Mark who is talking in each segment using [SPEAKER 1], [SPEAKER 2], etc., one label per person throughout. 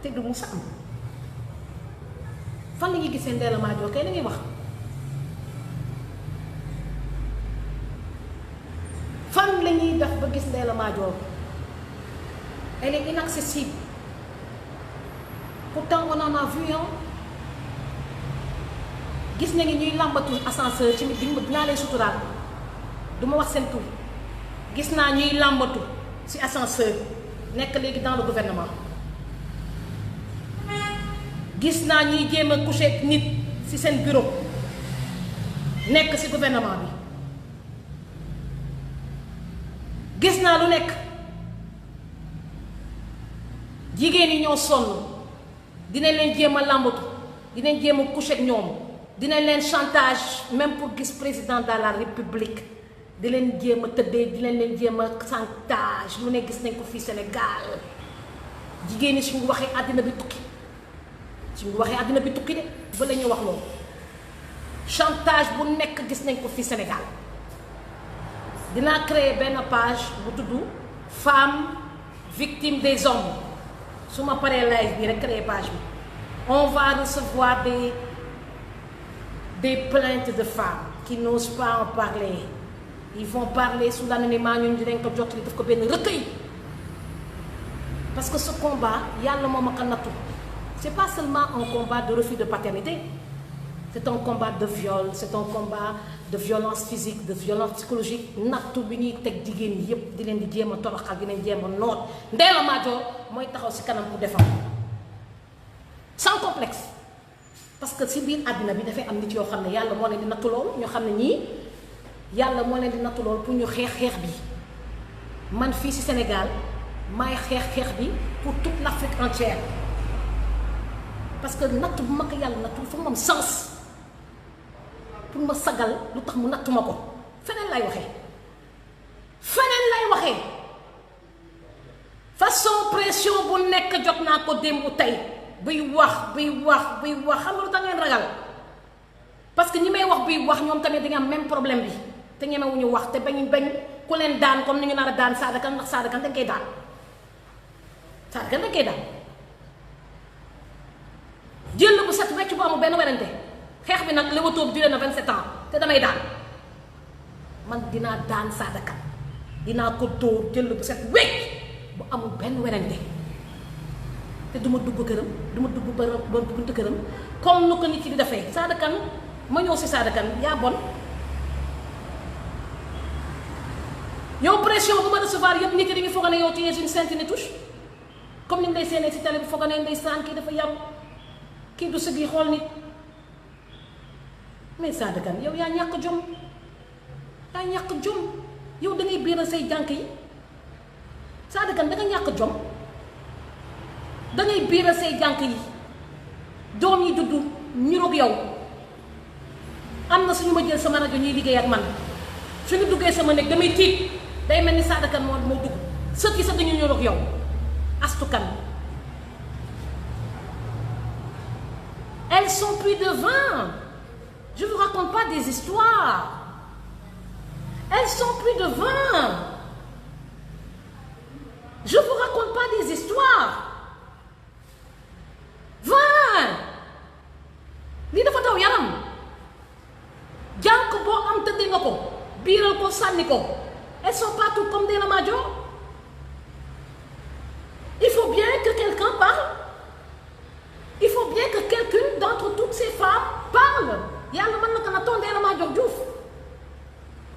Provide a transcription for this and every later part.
[SPEAKER 1] te du musa am fan la ñuy gisee Ndella Madior kay la ñuy wax fan la ñuy def ba gis Ndella Madior elle est inaccessible pourtant on en a vu gis nañu ñuy làmbatu ascenseur ci dinaa leen suturaal du ma wax seen tur gis naa ñuy làmbatu ci ascenseur nekk léegi dans le gouvernement gis naa ñuy jéem a coucher nit ci seen bureau nekk ci gouvernement bi gis naa lu nekk jigéen yi ñoo sonn dinañ leen jéem a làmbatu dinañ jéem a coucher ak ñoom dinañ leen chantage même pour gis président de la république di leen jéem a tëddee di leen jéem a chantage lu ne gis nañ ko fii Sénégal jigéen ñi suñu waxee àddina bi tukki suñu waxee àddina bi tukki de ba la ñuy wax loolu chantage bu nekk gis nañ ko fii Sénégal dinaa créer benn page bu tudd femme victime des hommes su ma paree live bi rek créer page bi on va recevoir des plaintes de femmes qui n'osent pas en parler ils vont parler sous l'anonymat ñun dinañ ko jot li daf ko benn recueil parce que ce combat yàlla moo ma ko nattu c'est pas seulement un combat de refus de paternité c'est un combat de viol c'est un combat de violence physique de violence psychologique nattu bi ñuy teg jigéen ñi yépp di leen di jéem a toroxal di leen jéem a noot Ndella Madior mooy taxaw ci kanam pour défendre sans complexe parce que ci biir àddina bi dafay am nit yoo xam ne yàlla moo leen di nattu lool ñoo xam ne ñii yàlla moo leen di nattu lool pour ñu xeex bi man fii ci Sénégal maay xeex bi pour toute l'Afrique entière parce que natt bu ma ko yàlla nattu fa moom sens pour ma sagal lu tax mu nattu ma ko feneen lay waxee façon pression bu nekk jot naa ko démb tey buy wax xam nga lu tax ngeen ragal parce que ñi may wax buy wax ñoom tamit dañu am même problème bi te ñemewuñu wax te bañ ku leen daan comme ni ñu nar a daan Sada Kane ndax Sada Kane dañ koy daan jël bu set wecc bu amul benn werante xeex bi nag Leewtoo bi duré na 27 ans te damay daan man dinaa daan Sada Kane dinaa ko dóor jël bu set wecc bu amul benn werante te du ma dugg këram du ma dugg ba buntu këram comme nu ko nit ci di defee Sada Kane ma ñëw si Sada Kane yaa bon yow pression bu ma recevoir yëpp nit yi dañuy foog ne yow tu es une sainte nitouche comme ni mu lay séenee si télé bi foog ne ndeysaan kii dafa yaru kii du sëgg yi xool nit mais Sada Kane yow yaa ñàkk jom yow da ngay biiral say jànk yi Sada Kane da nga ñàkk jom da ngay biiral say jànk yi doom yi juddu ñuroog yow am na suñu ma jël sama rajo ñuy liggéey ak man suñu duggee sama néeg damay tiit day mel ni Sada Kane moo dugg sët yi sax dañu ñuroog yow Astou Kane elles sont plus de 20 je vous raconte pas des histoires elles sont plus de 20 je vous raconte pas des histoires 20 lii dafa daw yaram jànk boo am tëddee nga ko biiral ko sànni ko elles sont partout comme Ndella Madior il faut bien que quelqu'un parle il faut bien que quelqu'une d'entre toutes ces femmes parle yàlla mën na ko na toon Ndella Madior Diouf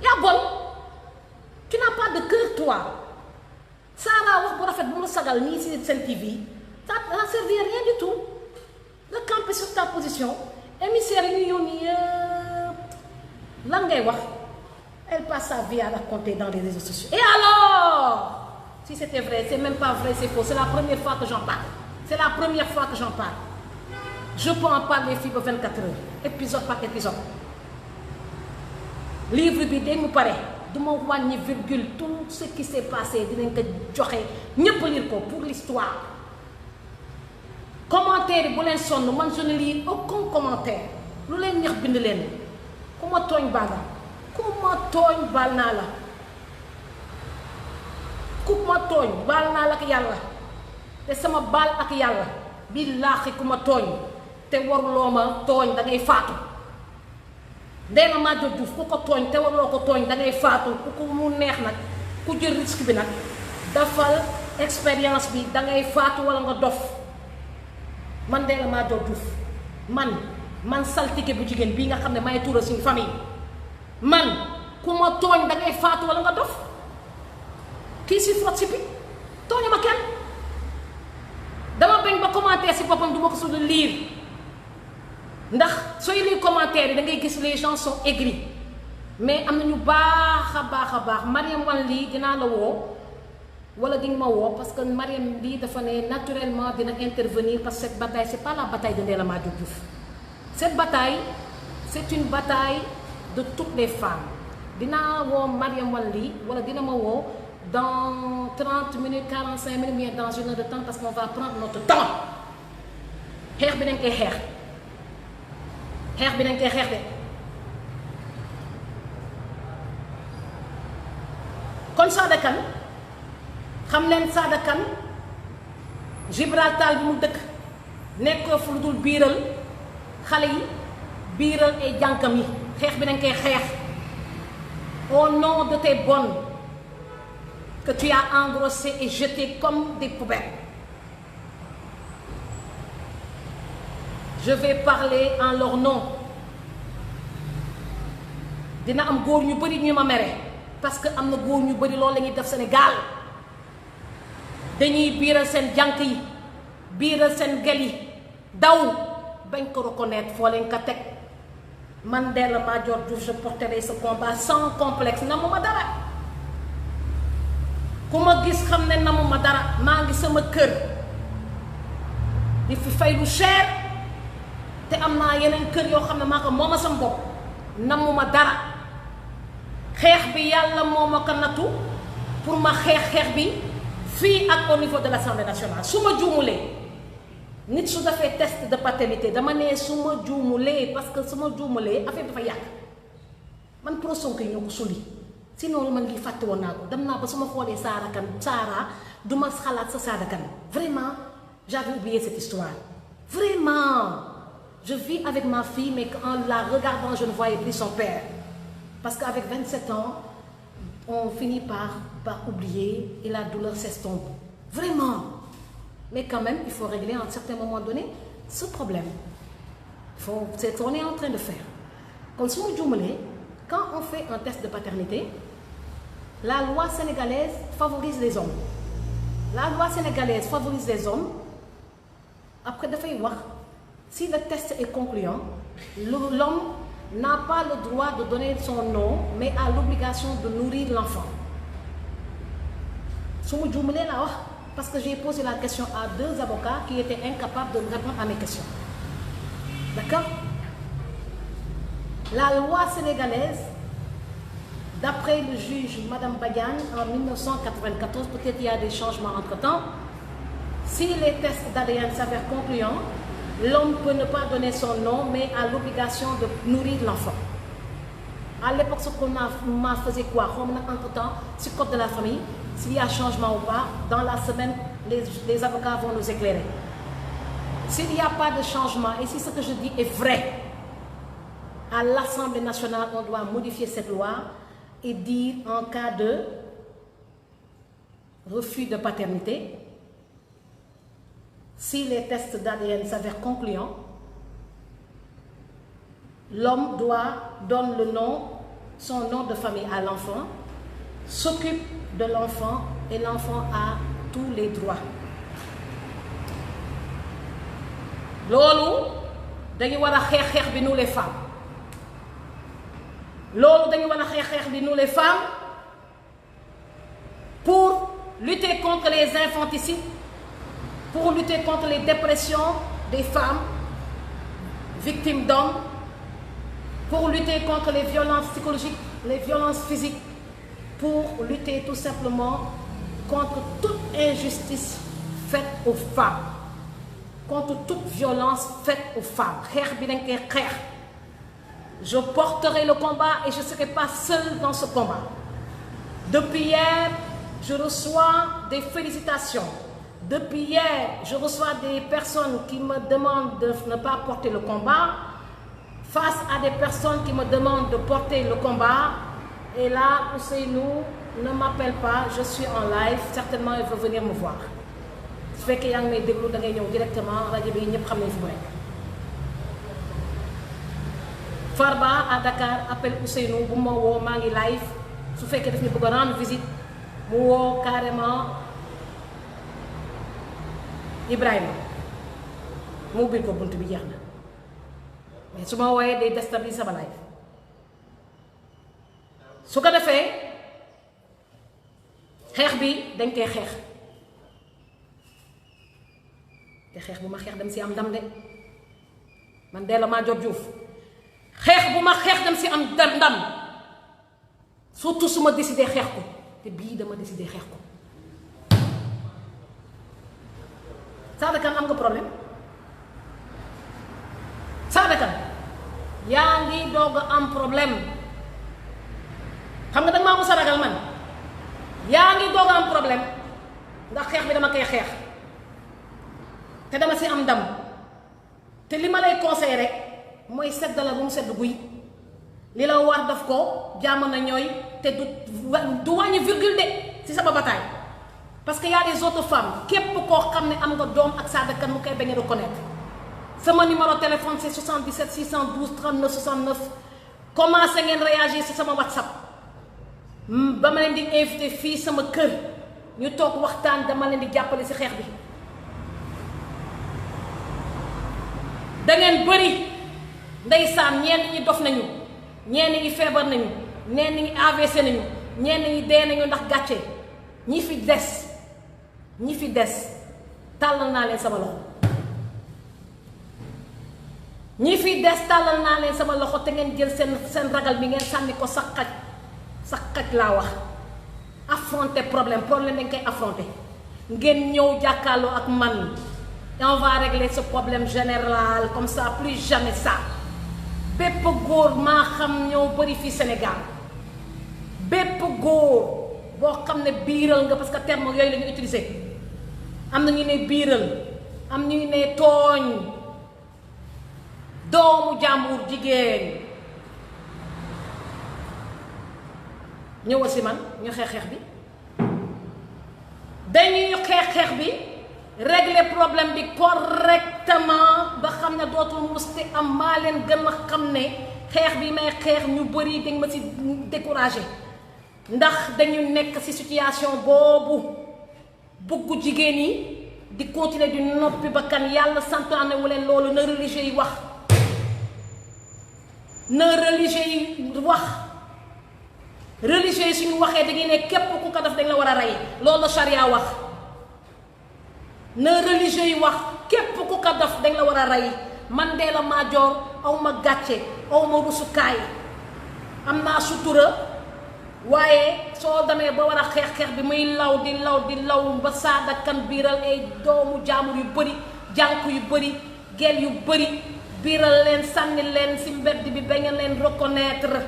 [SPEAKER 1] yaa bon tu n'as pas de cœur toi Sara wax bu rafet bu mu sagal nii si Sen TV ça n'a servi à rien du tout nga camper sur ta position émissaire yi ñu yónni yëpp lan ngay wax elle passe sa vie à raconter dans les réseaux sociaux et alors si c'était vrai c'est même pas vrai c'est faux c'est la première fois que j'en parle je peux en parler fii ba 24 heures épisode par épisode livre bi day mu pare du ma wàññi virgule tout ce qui s'est passé dinañ ko joxe ñépp lire ko pour l'histoire commentaire yi bu leen sonn man je ne lis aucun commentaire lu leen neex bind leen ku ma tooñ baal la ku ma tooñ baal naa la ku ma tooñ baal naa la ak yàlla te sama baal ak yàlla billaahi ku ma tooñ te waruloo ma tooñ da ngay faatu. Ndella Madior Diouf ku ko tooñ te waruloo ko tooñ da ngay faatu. ku mu neex nag ku jël risque bi nag dafal expérience bi da ngay faatu wala nga dof. man Ndella Madior Diouf man saltige bu jigéen bii nga xam ne may tuura suñu famille man ku ma tooñ da ngay faatu wala nga dof. kii si frot si bi tooñu ma kenn dama bañ ba commentaire si boppam du ma ko su lire ndax sooy lire commentaire yi da ngay gis les gens sont aigris mais am na ñu baax a baax Mariam Wane lii dinaa la woo wala di nga ma woo parce que Mariam lii dafa ne naturellement dina intervenir parce que cette bataille c'est pas la bataille de Ndella Madior Diouf. Cette bataille c'est une bataille de toutes les femmes. dinaa woo Mariam Wane lii wala dina ma woo dans 30 minutes 45 minutes mais dans une heure de temps parce qu'on va prendre notre temps. xeex bi dañ koy xeex bi dañ koy xeex de kon Sada Kane xam leen Sada Kane Gibraltar bi mu dëkk nekkoo fu lu dul biiral xale yi biiral ay jànkam yi. xeex bi dañ koy xeex au nom de tes bonnes que tu as engrossées et jetées comme des poubelles. Je vais parler en leur nom. dina am góor ñu bari ñu ma mere parce que am na góor ñu bari loolu la ñuy def Sénégal dañuy biiral seen jànk yi biiral seen gel yi daw bañ ko reconnaître foo leen ko teg. man Ndella Madior Diouf je porterai ce combat sans complexe namuma dara ku ma gis xam ne namuma dara maa ngi sama kër di fi fay lu cher te am naa yeneen kër yoo xam ne maa ko mooma sama bopp namuma dara xeex bi yàlla moo ma ko nattu pour ma xeex bi fii ak au niveau de l'Assemblée nationale. su ma juumulee nit su defee test de paternité dama ne su ma juumulee parce que su ma juumulee affaire dafa yàgg man pro Sonko yi ñoo ko suli sinon man ngi fàtte woon naa ko dem naa ba su ma xoolee Sada du ma xalaat sa Sada Kane vraiment j'avais oublié cette histoire vraiment je vis avec ma fille mais en la regardant je ne voyais plus son père parce qu'avec 27 ans on finit par oublier et la douleur s'estompe vraiment. Mais quand même, il faut régler à un certain moment donné ce problème. C'est ce qu'on est en train de faire. Quand on fait un test de paternité, la loi sénégalaise favorise les hommes. La loi sénégalaise favorise les hommes. Après, si le test est concluant, l'homme n'a pas le droit de donner son nom, mais a l'obligation de nourrir l'enfant. Parce que j'ai posé la question à 2 avocats qui étaient incapables de me répondre à mes questions. D'accord? La loi sénégalaise, d'après le juge Madame Badiane en 1994, peut-être il y a des changements entre-temps, si les tests d'ADN s'avèrent concluants, l'homme peut ne pas donner son nom, mais a l'obligation de nourrir l'enfant. À l'époque, ce qu'on m'a faisait quoi? Entre-temps, c'est le code de la famille. S'il y a changement ou pas, dans la semaine, les avocats vont nous éclairer. S'il n'y a pas de changement, et si ce que je dis est vrai, à l'Assemblée nationale, on doit modifier cette loi et dire en cas de refus de paternité, si les tests d'ADN s'avèrent concluants, l'homme donne le nom, son nom de famille à l'enfant, s'occupe de l'enfant et l'enfant a tous les droits. Loolu dañu war a xeex bi nous les femmes. Loolu dañu war a xeex bi nous les femmes pour lutter contre les infanticides, pour lutter contre les dépressions des femmes victimes d'hommes, pour lutter contre les violences psychologiques, les violences physiques, pour lutter tout simplement contre toute injustice faite aux femmes, contre toute violence faite aux femmes. Je porterai le combat et je ne serai pas seule dans ce combat. Depuis hier, je reçois des félicitations Depuis hier, je reçois des personnes qui me demandent de ne pas porter le combat, face à des personnes qui me demandent de porter le combat. Et là, Ousseynou ne m'appelle pas, je suis en live, certainement il veut venir me voir. su fekkee yaa ngi may déglu da ngay ñëw directement rajo bi ñëpp xam nañ fi mu nekk. Farba à Dakar appelle Ousseynou bu ma woo maa ngi live su fekkee daf ñu bëgg a rendre visite mu woo carrément Ibrahima mu ubbil ko bunt bi jeex na mais su ma wooyee day déstabiliser sama live su ko defee xeex bi dañ koy xeex te xeex bu ma xeex dem si am ndam de man Ndella Madior Diouf xeex bu ma xeex dem si am ndam surtout su ma décidé xeex ko te bii dama décidé xeex ko. Sada Kane am nga problème Sada Kane yaa ngi doog a am problème xam nga danga maa ko saragal man yaa ngi doog a am problème ndax xeex bi dama koy xeex te dama si am ndam te li ma lay conseillé rek mooy sedd la bu mu sedd guy li la war daf ko jàmm na ñooy te du wàññi virgule de si sama bataille parce que y a des autres femmes képp koo xam ne am nga doom ak Sada Kane mu koy bañ a reconnaître sama numéro téléphone c'est 77 612 39 69 commencé ngeen réagir si sama WhatsApp ba ma leen di invité fii sama kër ñu toog waxtaan dama leen di jàppale si xeex bi da ngeen bëri ndeysaan ñenn ñi dof nañu ñenn ñi feebar nañu ñenn ñi AVC nañu ñenn ñi dee nañu ndax gàcce ñi fi des tàllal naa leen sama loxo ñi fi des tàllal naa leen sama loxo te ngeen jël seen ragal bi ngeen sànni ko sa xaj laa wax affronter problème dañ koy affronter ngeen ñëw jàkkaarloo ak man et on va régler ce problème général comme ça plus jamais ça bépp góor maa xam ñëw bëri fii Sénégal bépp góor boo xam ne biiral nga parce que terme yooyu la ñu utiliser am na ñu ne biiral am ñu ne tooñ doomu jàmbur jigéen ñëwal si man ñu xeex bi dañuy xeex bi régler problème bi correctement ba xam ne dootul musti am maa leen gën a xam ne xeex bi may xeex ñu bëri dañ ma si découragé ndax dañu nekk ci situation boobu buggu jigéen yi di continuer di noppi ba kan yàlla santaane wu leen loolu na religieux yi wax religieux yi suñu waxee dañuy ne képp ku ko def dañ la war a rey loolu la charia wax na religieux yi wax képp ku ko def dañ la war a rey man Ndella Madior aw ma gàcce aw ma rusukaay am naa sutura waaye soo demee ba war a xeex bi muy law di law ba Sada Kane biiral ay doomu jaamur yu bëri jànq yu bëri gel yu bëri biiral leen sànni leen si mbedd bi ba ngeen leen reconnaître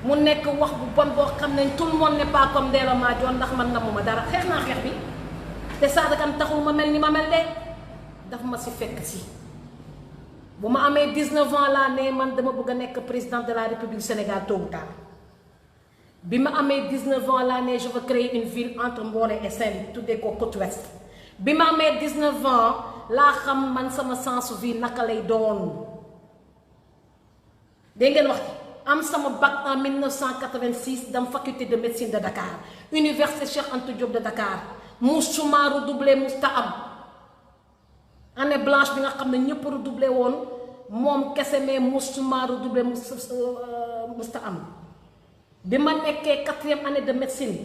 [SPEAKER 1] mu nekk wax bu bon boo xam ne tout le monde n'est pas comme Ndella Madior ndax man namuma dara xeex naa xeex bi te Sada Kane taxul ma mel ni ma mel de daf ma si fekk si bu ma amee 19 ans laa ne man dama bëgg a nekk président de la République du Sénégal tôt ou tard bi ma amee 19 ans laa ne je veux créer une ville entre Mboré et Saint-Louis tuddee ko côte ouest bi ma amee 19 ans laa xam man sama sens vie naka lay doon dégg ngeen wax am sama bac en 1986 dem faculté de médecine de Dakar université Cheikh Anta Diop de Dakar musuma redoublé musta am année blanche bi nga xam ne ñëpp redoublé woon moom kese mais musuma redoublé musta am bi ma nekkee 4e année de médecine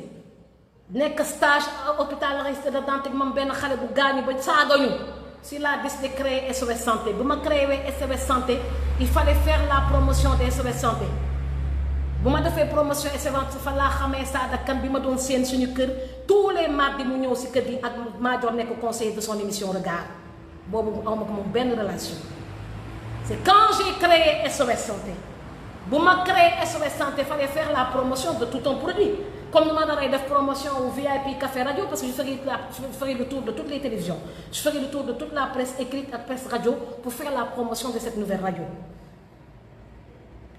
[SPEAKER 1] nekk stage à hôpital Aristide Le Dantec moom benn xale bu gaañu ba saagañu si la décidé de créer SOS santé bi ma créé SOS santé il fallait faire la promotion de SOS santé bu ma defee promotion SOS fa laa xamee Sada Kane bi ma doon seen suñu kër tous les mardis mu ñëw si kër gi ak Madior nekk conseiller de son émission Regard boobu awma ko moom benn relation c'est quand j'ai créé SOS santé bu ma créé SOS santé fallait faire la promotion de tout un produit comme ni ma naree def promotion au VIP Café Radio parce que je ferai le tour de toutes les télévisions je ferai le tour de toute la presse écrite ak presse radio pour faire la promotion de cette nouvelle radio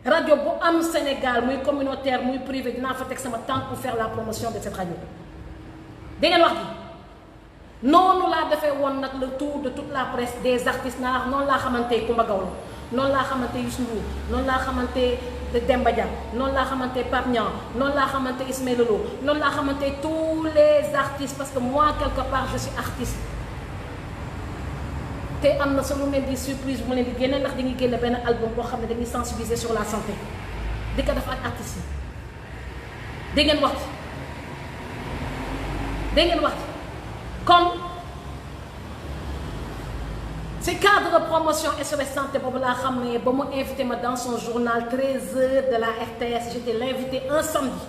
[SPEAKER 1] radio bu am Sénégal muy communautaire muy privé dinaa fa teg sama temps pour faire la promotion de cette radio da ngeen wax ji noonu laa defee woon nag le tour de toute la presse des artistes naa noonu laa xamante Coumba Gawlo noonu laa xamante Youssou Ndour noonu laa xamante Demba Dia noonu laa xamante Pape Niang noonu laa xamante Ismaël Lô noonu laa xamante tous les artistes parce que moi quelque part je suis artiste te am na solo mel di surprise bu mu leen di génne ndax dañuy génne benn album boo xam ne dañuy sensibiliser sur la santé di ko def ak artistes yi da ngeen wax da ngeen wax comme ci cadre de promotion SOS santé boobu laa xam ne ba mu invité ma dans son journal 13h de la RTS j'étais l'invité un samedi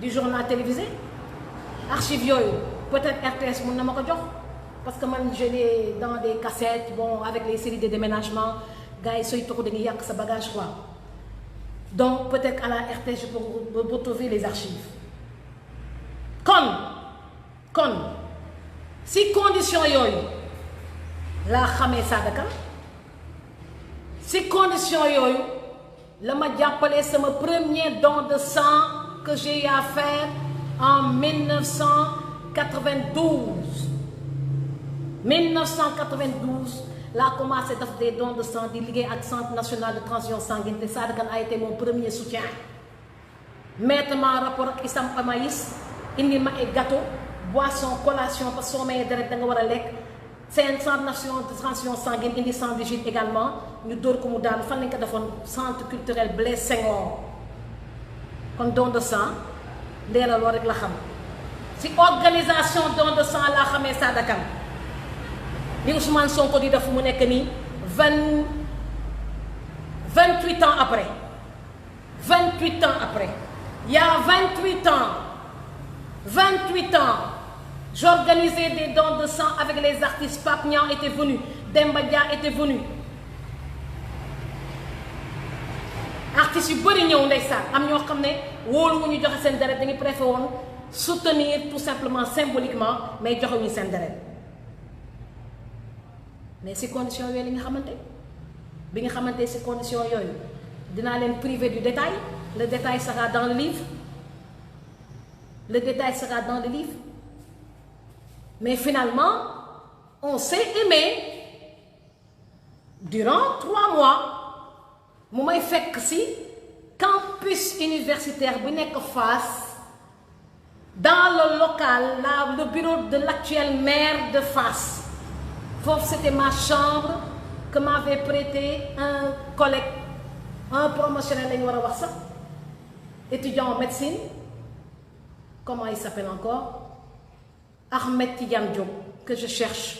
[SPEAKER 1] du journal télévisé archive yooyu peut-être RTS mun na ma ko jox parce que man je l'ai dans des cassettes bon avec les séries de déménagement gars yi sooy toxu dañuy yàq sa bagage quoi donc peut-être à la RTS je peux retrouver les archives kon si condition yooyu laa xamee Sada Kane si condition yooyu la ma jàppale sama premier don de sang que j'ai eu à faire en 1992 laa commencé def des dons de sang di liggéey ak Centre national de transfusion sanguine te Sada Kane a été mon premier soutien mettre ma rapport ak Issam Amaïs indi ma ay gâteau boisson collation parce que soo mayee deret da nga war a lekk seen Centre national de transfusion sanguine indi sang vigile également ñu dóor ko mu daanu fan lañ ko defoon centre culturel Blaise Senghor kon don de sang leeral loolu rek la xam si organisation don de sang laa xamee Sada Kane li Ousmane Sonko di def mu nekk nii 28 ans après il y a 28 ans j'organisais des dons de sang avec les artistes. Pape Niang était venu, Demba Dia était venu. Artistes yu bëri ñëw ndeysaan am ñoo xam ne wóolu wu ñu joxe seen deret dañuy préféré woon soutenir tout simplement symboliquement mais joxe wuñu seen deret mais si condition yooyu li nga xamante bi nga xamante si condition yooyu dinaa leen privé du détail le détail sera dans le livre mais finalement on s'est aimé durant 3 mois mu may fekk ci campus universitaire bu nekk Fass dans le local là le bureau de l'actuel maire de Fass foofu c'était ma chambre que m'avait prêté un collègue un promotionnel la ñu war a wax sax étudiant en médecine comment il s'appelle encore Ahmed Tidiane Diop que je cherche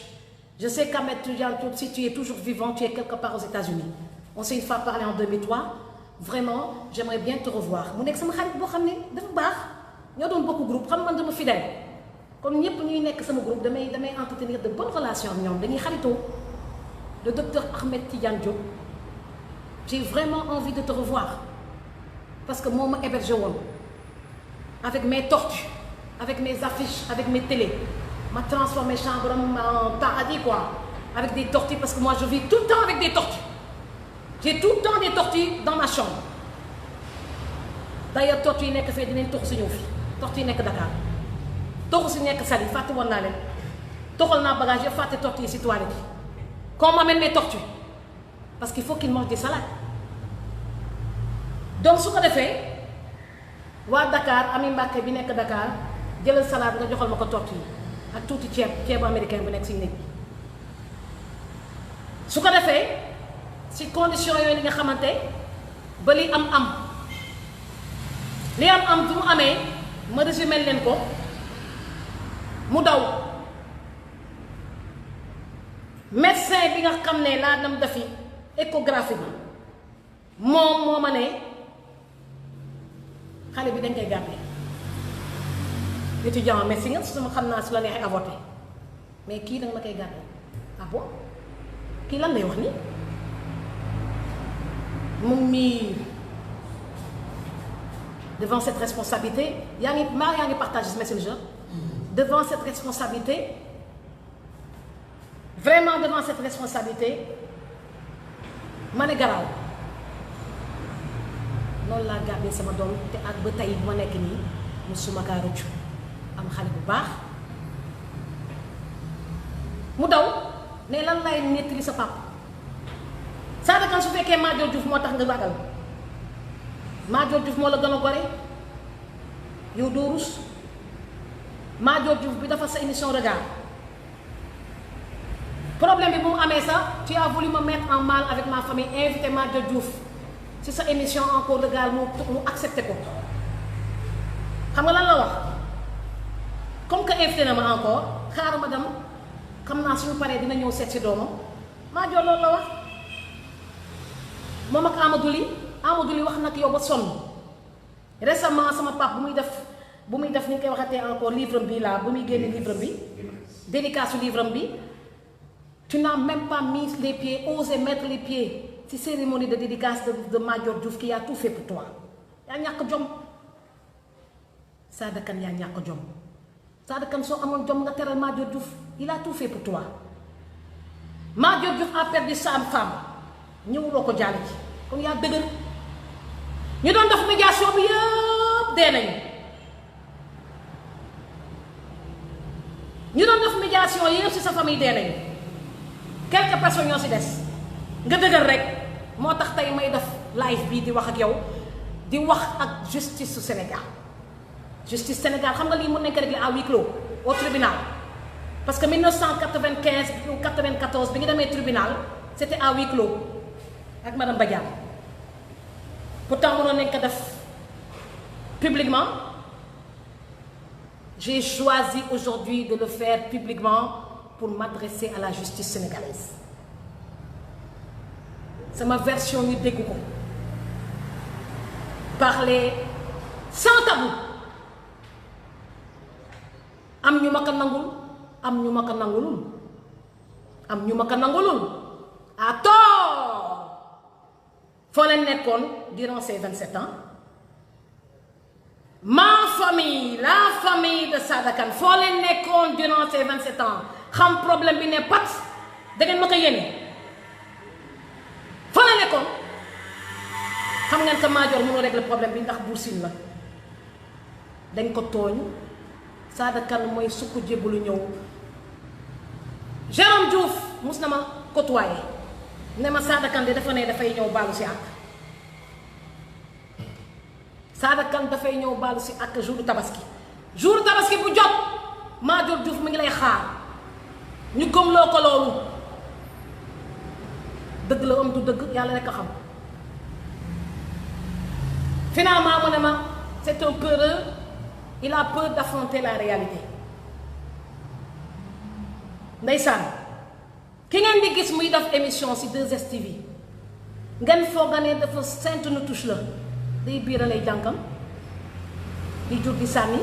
[SPEAKER 1] je sais qu'Ahmed Tidiane Diop si tu es toujours vivant tu es quelque part aux États-Unis on s'est une fois parlé en 2003 vraiment j'aimerais bien te revoir mu nekk sama xarit boo xam ne dafa baax ñoo doon bokk groupe xam man dama fidèle comme ñëpp ñuy nekk sama groupe damay entretenir de bonnes relations ak ñoom dañuy xaritoo le docteur Ahmed Tidiane Diop j'ai vraiment envie de te revoir parce que moo ma hébergé woon avec mes tortues avec mes affiches avec mes télés ma transformé chambre en paradis quoi avec des tortues parce que moi je vis tout le temps avec des tortues j'ai tout le temps des tortues dans ma chambre d'ailleurs tortues yi nekk fee dinañ toxu si ñëw fii tortues yi nekk Dakar toxu si nekk Saly fàtte woon naa leen toxal naa bagage yëpp fàtte tortues yi si toilette yi qu'on m'amène mes tortues parce qu'il faut qu'ils mangent des salades donc su ko defee waa Dakar Ami Mbàkke bi nekk Dakar jëlal salade nga joxal ma ko tortues yi ak tuuti ceebu américain bu nekk si néeg bi su ko defee si condition yooyu li nga xamante ba li am du mu amee ma résumé leen ko mu daw médecin bi nga xam ne laa dem defi échographie bi moom moo ma ne xale bi dañ koy gàddee étudiant en médecine su ma xam naa su la neexee avorté mais kii danga ma koy gàddee ah bon kii lan lay wax ni moom mii devant cette responsabilité yaa ngi partage Messenger devant cette responsabilité vraiment devant cette responsabilité ma ne garaaw noonu laa gàddee sama doom te ak ba tey bu ma nekk nii musuma kaa rëccu am xale bu baax mu daw ne lan lay nettali sa papa Sada Kane su fekkee Madior Diouf moo tax nga ragal Madior Diouf moo la gën a gore yow doo rus Madior Diouf bi dafa sa émission regard problème bi bu mu amee sax tu as voulu me mettre en mal avec ma famille invité Madior Diouf ci sa émission encore regard mu accepté ko xam nga lan la wax comme que invité na ma encore xaaral ma dem xam naa suñu paree dina ñëw seet si doomam Madior loolu la wax moom ak Amadou Ly wax nag yow ba sonn récemment sama pap bu muy def ni ñu koy waxatee encore livre bi là bu muy génne livre bi dédicace su livre bi tu n'as même pas mis les pieds osé mettre les pieds ci cérémonie de dédicace de Madior Diouf qui a tout fait pour toi yaa ñàkk jom Sada Kane yaa ñàkk jom Sada Kane soo amoon jom nga teral Madior Diouf il a tout fait pour toi Madior Diouf a perdu sa femme ñëwuloo ko jàll ci kon yaa dëgër ñu doon def médiation bi yëpp dee nañu ñu doon def médiation yëpp ci sa famille dee nañu quelques personnes ñoo ci des nga dëgër rek moo tax tey may def live bii di wax ak yow di wax ak justice su Sénégal justice Sénégal xam nga lii mën nañ ko régler à huis clos au tribunal parce que 1995 ou 94 bi ñu demee tribunal c'était à huis clos ak madame Badiane pourtant mënoon nañ ko def publiquement j'ai choisi aujourd'hui de le faire publiquement pour m'adresser à la justice sénégalaise sama version ñu dégg ko parler sans tabou am ñu ma ko nangul am ñu ma ko nangulul am ñu ma ko nangulul à tort foo leen nekkoon durant ces 27 ans ma famille la famille de Sada Kane foo leen nekkoon durant ces 27 ans xam problème bi ne pat da ngeen ma ko yéene foo leen nekkoon xam ngeen que Madior mënoo régler problème bi ndax Bour Sine la dañ ko tooñ Sada Kane mooy sukk jébbalu ñëw Jérôme Diouf mus na ma côtoyer ne ma Sada Kane de dafa ne dafay ñëw baalu si àq Sada Kane dafay ñëw baalu si àq jour tabaski bu jot Madior Diouf mi ngi lay xaar ñu gëmloo ko loolu dëgg la am du dëgg yàlla rek a xam finalement mu ne ma c'est un peureux il a peur d'affronter la réalité ndeysaan ki ngeen di gis muy def émission ci 2STV ngeen foog ne dafa sainte nu touche la day biira lay jànkam di jur di sànni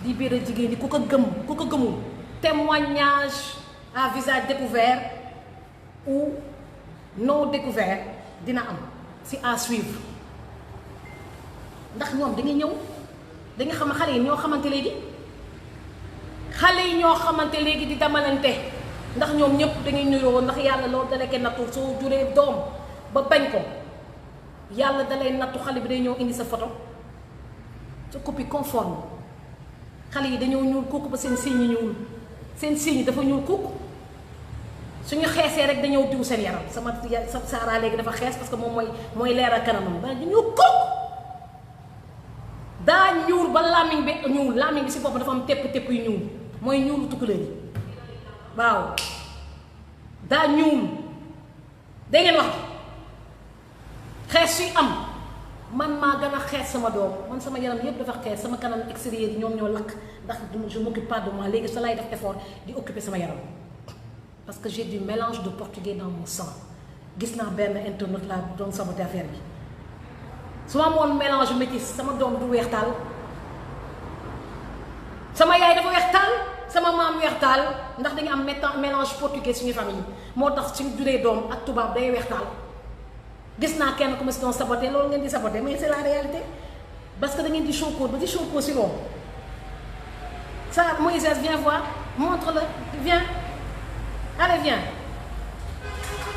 [SPEAKER 1] di biira jigéen ñi ku ko gëmul témoignage à visage découvert ou non découvert dina am ci à suivre ndax ñoom dañuy ñëw dañu xam xale yi ñoo xamante léegi di demalante ndax ñoom ñëpp dañuy nuyoo ndax yàlla loolu da lay nattu soo juree doom ba bañ ko yàlla da lay nattu xale bi day ñëw indi sa photo sa copie conforme xale yi dañoo ñuul kooku ba seen signe yi ñuul seen signe dafa ñuul kooku suñu xeesee rek dañoo diw seen yaram sa Sara léegi dafa xees parce que moom mooy leeral kanamam ba ñu kooku daa ñuul ba làmmiñ bi ñuul làmmiñ bi si bopp dafa am tepp yu ñuul mooy ñuulu tukkuleer yi waaw daa ñuul da ngeen wax xees suy am man maa gën a xees sama doom man sama yaram yëpp dafa xees sama kanam extérieur yi ñoom ñoo lakk ndax je m'occupe pas de moi léegi sa lay def effort di occuper sama yaram parce que j'ai du mélange de portugais dans mon sang gis naa benn internaute laa doon saboté affaire bi su ma amoon mélange métis sama doom du weex taal sama yaay dafa weex taal sama maam weex taal ndax dañu am mélange portugais suñu famille moo tax suñu juree doom ak tubaab day weex taal gis naa kenn ku ma si doon saboté loolu ngeen di saboté mais c'est la réalité parce que da ngeen di Sonko ba di Sonko si moom ça Moïse viens voir montre-le viens allez viens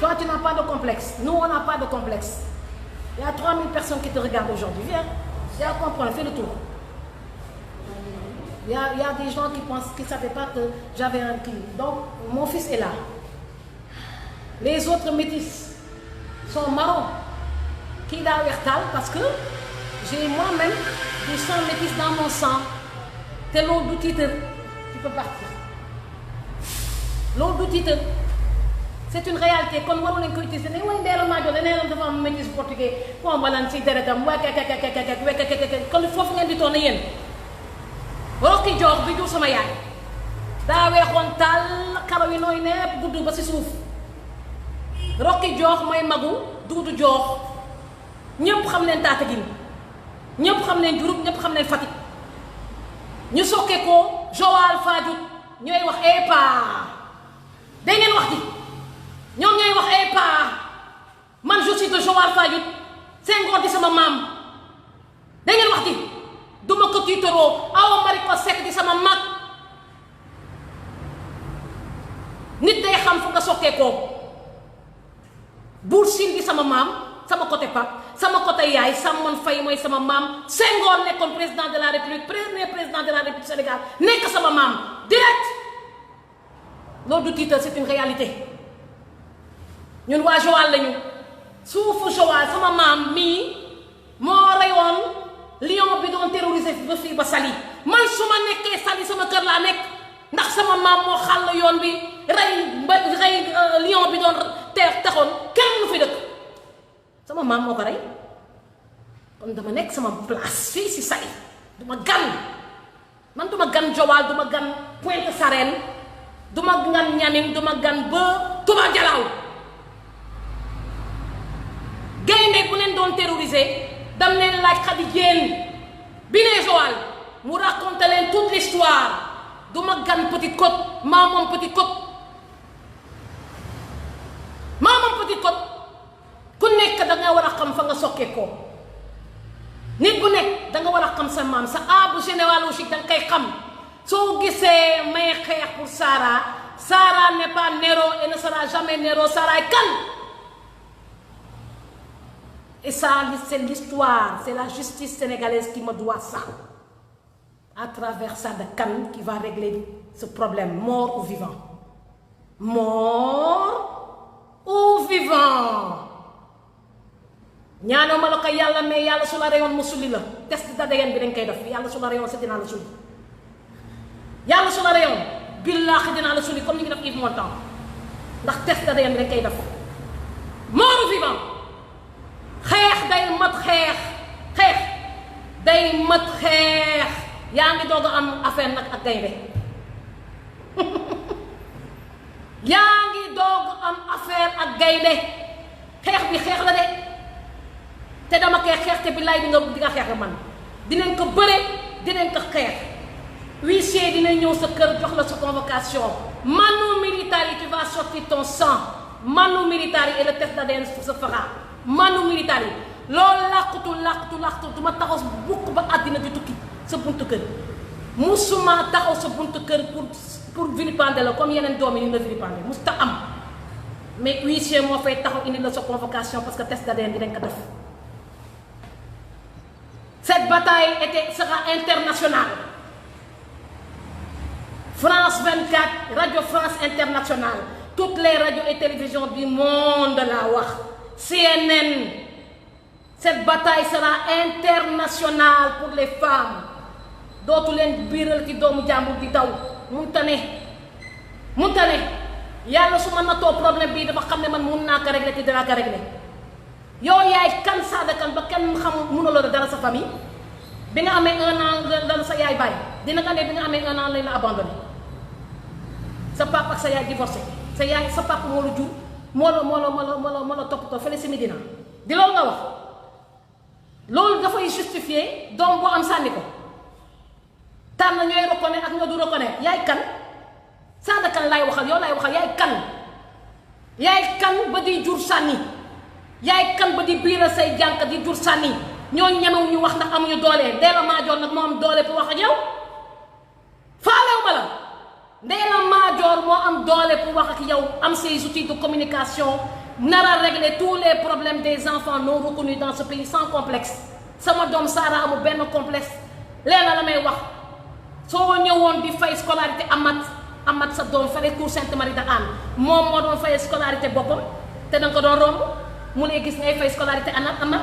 [SPEAKER 1] toi tu n'as pas de complexe nous on n'a pas de complexe il y a 3000 personnes qui te regardent aujourd'hui viens à comprendre fais le tour il y a des gens qui pensent qu'ils ne savaient pas que j'avais un clip donc mon fils est là les autres métis sont marrons kii daa weex taal parce que j'ai moi-même du sang métis dans mon sang te loolu du titre tu peux partir loolu du titre c'est une réalité kon waru nañ ko utiliser ne way Ndella Madior nee na dafa am métis portugais moom wala ci deretam waa kekekekekek kon foofu ngeen di toon yéen Rocky Jox bi jur sama yaay daa weexoon taal karaw yi nooy nepp gudd ba si suuf Rocky Jox mooy magu Duudu Jox ñëpp xam leen Tataguine ñëpp xam leen Diouroup ñëpp xam leen Fatick ñu sokkee ko Joal Fadiouth ñooy wax EPA da ngeen wax di ñoom ñooy wax EPA man je suis de Joal Fadiouth Senghor di sama maam da ngeen wax di duma ko tiitaroo Awa Marie Coll Seck di sama mag nit day xam fu nga sokkee ko Buur Sine di sama maam sama côté pap sama côté yaay Samon Faye mooy sama maam Senghor nekkoon président de la République premier président de la République du Sénégal nekk sama maam direct loolu du titre c'est une réalité ñun waa Joal lañu suufu Joal sama maam mii moo reyoon lion bi doon terrorisé ba fii ba Saly man su ma nekkee Saly sama kër laa nekk ndax sama maam moo xàll yoon bi rey lion bi doon taxoon kenn mënu fi dëkk sama maam moo ko rey kon dama nekk sama place fii si Saly duma gan man duma gan Joal duma gan Pointe Sarène duma gan Nianing duma gan ba Touba Jalaaw gaynde bu leen doon terroriser dam leen laaj Khady Diène bi ne Joal mu raconte leen toute l'histoire duma gan Petite Côte maa moom Petite Côte ku nekk da nga war a xam fa nga sokkee ko nit bu nekk da nga war a xam sa maam sa arbre généalogique da nga koy xam soo gisee may xeex pour Sarah n'est pas Néro et ne sera jamais Néro Sarah est Kane et ça c'est l'histoire c'est la justice sénégalaise qui me doit ça à travers Sada Kane qui va régler ce problème mort ou vivant ñaanoo ma la ko yàlla mais yàlla su la reyoon mu sulli la test d'ADN bi dañ koy def yàlla su la reyoon sa dinaa la sulli yàlla su la reyoon billaahi dinaa la sulli comme ni ngi def Yves Montand ndax test d'ADN bi dañ koy def mort ou vivant xeex day mat xeex day mat xeex yaa ngi doog a am affaire nag ak gaynde yaa ngi doog a am affaire ak gaynde xeex bi xeex la de te dama koy xeex te billaay di nga xeex man dinañ ko bëre dinañ ko xeex huissier dina ñëw sa kër jox la sa convocation manu militari tu vas sortir ton sang manu militari et le test d'ADN se fera manu militari loolu làqutu du ma taxaw bukk ba àddina di tukki sa buntu kër musuma taxaw sa buntu kër pour vilipender la comme yeneen doom yi ni la vilipender musta am mais huissier moo fay taxaw indi la sa convocation parce que test d'ADN dinañ ko def. Cette bataille sera internationale. France 24, Radio France Internationale, toutes les radios et télévisions du monde la wax CNN. Cette bataille sera internationale pour les femmes. dootu leen biiral ci doomu jàmbur di daw munta ne yàlla su ma natoo problème bii dafa xam ne man mun naa ko régler te dinaa ko régler. yow yaay kan Sada Kane ba kenn xam mënuloo la dara sa famille bi nga amee 1 an la sa yaay bàyyi dina nga ne bi nga amee 1 an lañ la abandonné sa papa ak sa yaay divorcé sa papa moo la jur moo la toppatoo fële si Medina di loolu nga wax loolu dafay justifier doom boo am sànni ko tànn ñooy reconnaître ak ñoo du reconnaître yaay kan Sada Kane laay waxal yow laay waxal yaay kan ba di jur sànni yaay kan ba di biiral say jànk di jur sànni ñooñu ñemewu ñu wax ndax amuñu doole Ndella Madior nag moo am doole pour wax ak yow faalewu ma la Ndella Madior moo am doole pour wax ak yow am ses outils de communication nar a régler tous les problèmes des enfants non reconnus dans ce pays sans complexe sama doom Sara amul benn complexe leena la may wax soo ñëwoon di fay scolarité amat sa doom fare cours Sainte Marie de Anne moom moo doon fay scolarité boppam te danga ko doon romb mu ne gis ngay fay scolarité amat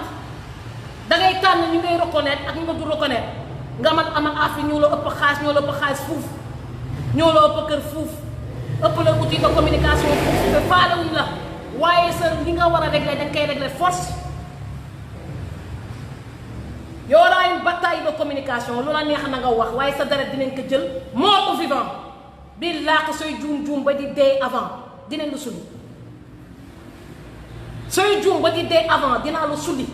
[SPEAKER 1] dangay tànn ñu ngay reconnaître ak ñu nga du reconnaître nga amat affaire ñoo la ëpp xaalis fuuf ñoo la ëpp kër fuuf ëpp la outil de communication fuuf te faalewuñ la waaye sa li nga war a régler da nga koy régler force y aura une bataille de communication lu la neex na nga wax waaye sa deret dinañ ko jël mort ou vivant bi laak sooy juum ba di dee avant dinañ la sulli sooy juum ba di dee avant dinaa la sulli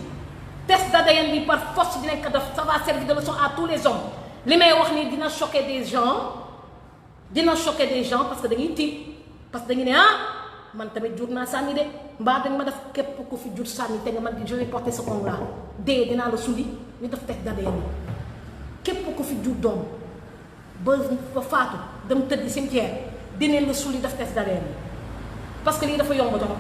[SPEAKER 1] test d'ADN bi par force dinañ ko def ça va servir de leçon à tous les hommes li may wax nii dina choquer des gens parce que dañuy tiit parce que dañu ne man tamit jur naa sànni de mbaa dañ ma def képp ku fi jur sànni te nga man je vais porter ce combat dee dinaa la sulli ñu def test d'ADN képp ku fi jur doom ba faatu dem tëdd cimetière dinañ la sulli def test d'ADN parce que lii dafa yomb trop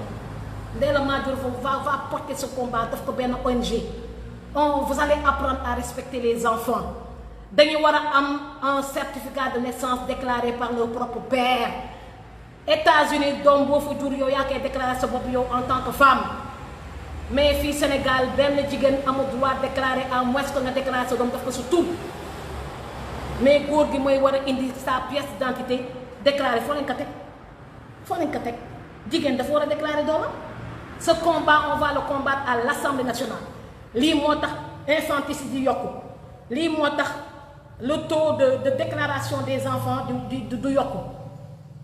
[SPEAKER 1] Ndella Madior va porter ce combat daf ko benn ONG vous allez apprendre à respecter les enfants dañu war a am un certificat de naissance déclaré par leur propre père États-Unis doom boo fa jur yow yaa koy déclarer sa bopp yow en tant que femme mais fii Sénégal benn jigéen amul droit déclarer à moins que nga déclarer sa doom daf ko sa tur mais góor gi mooy war a indi sa pièce d'identité déclarer foo leen ko teg jigéen dafa war a déclarer doomam ce combat on va le combattre à l'Assemblée nationale lii moo tax infanticide di yokku lii moo tax le taux de déclaration des enfants du yokku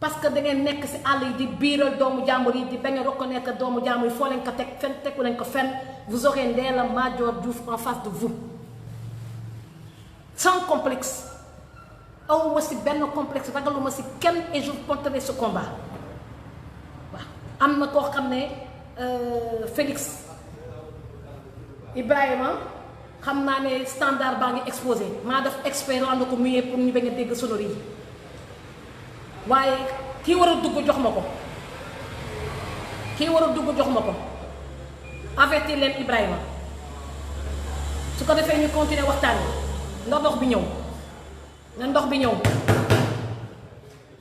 [SPEAKER 1] parce que da ngeen nekk ci àll yi di biiral doomu jàmbur yi di bañ a reconnaître doomu jàmbur yi foo leen ko teg fenn tegu leen ko fenn vous aurez Ndella Madior Diouf en face de vous sans complexe awuma ci benn complexe ragaluma ci kenn et je porterai ce combat waaw am na koo xam ne Félix Ibrahima xam naa ne standard baa ngi exposé maa def expert rendre ko muet pour ñu bañ a dégg sonnerie yi waaye kii war a dugg jox ma ko avertir leen Ibrahima su ko defee ñu continuer waxtaan wi na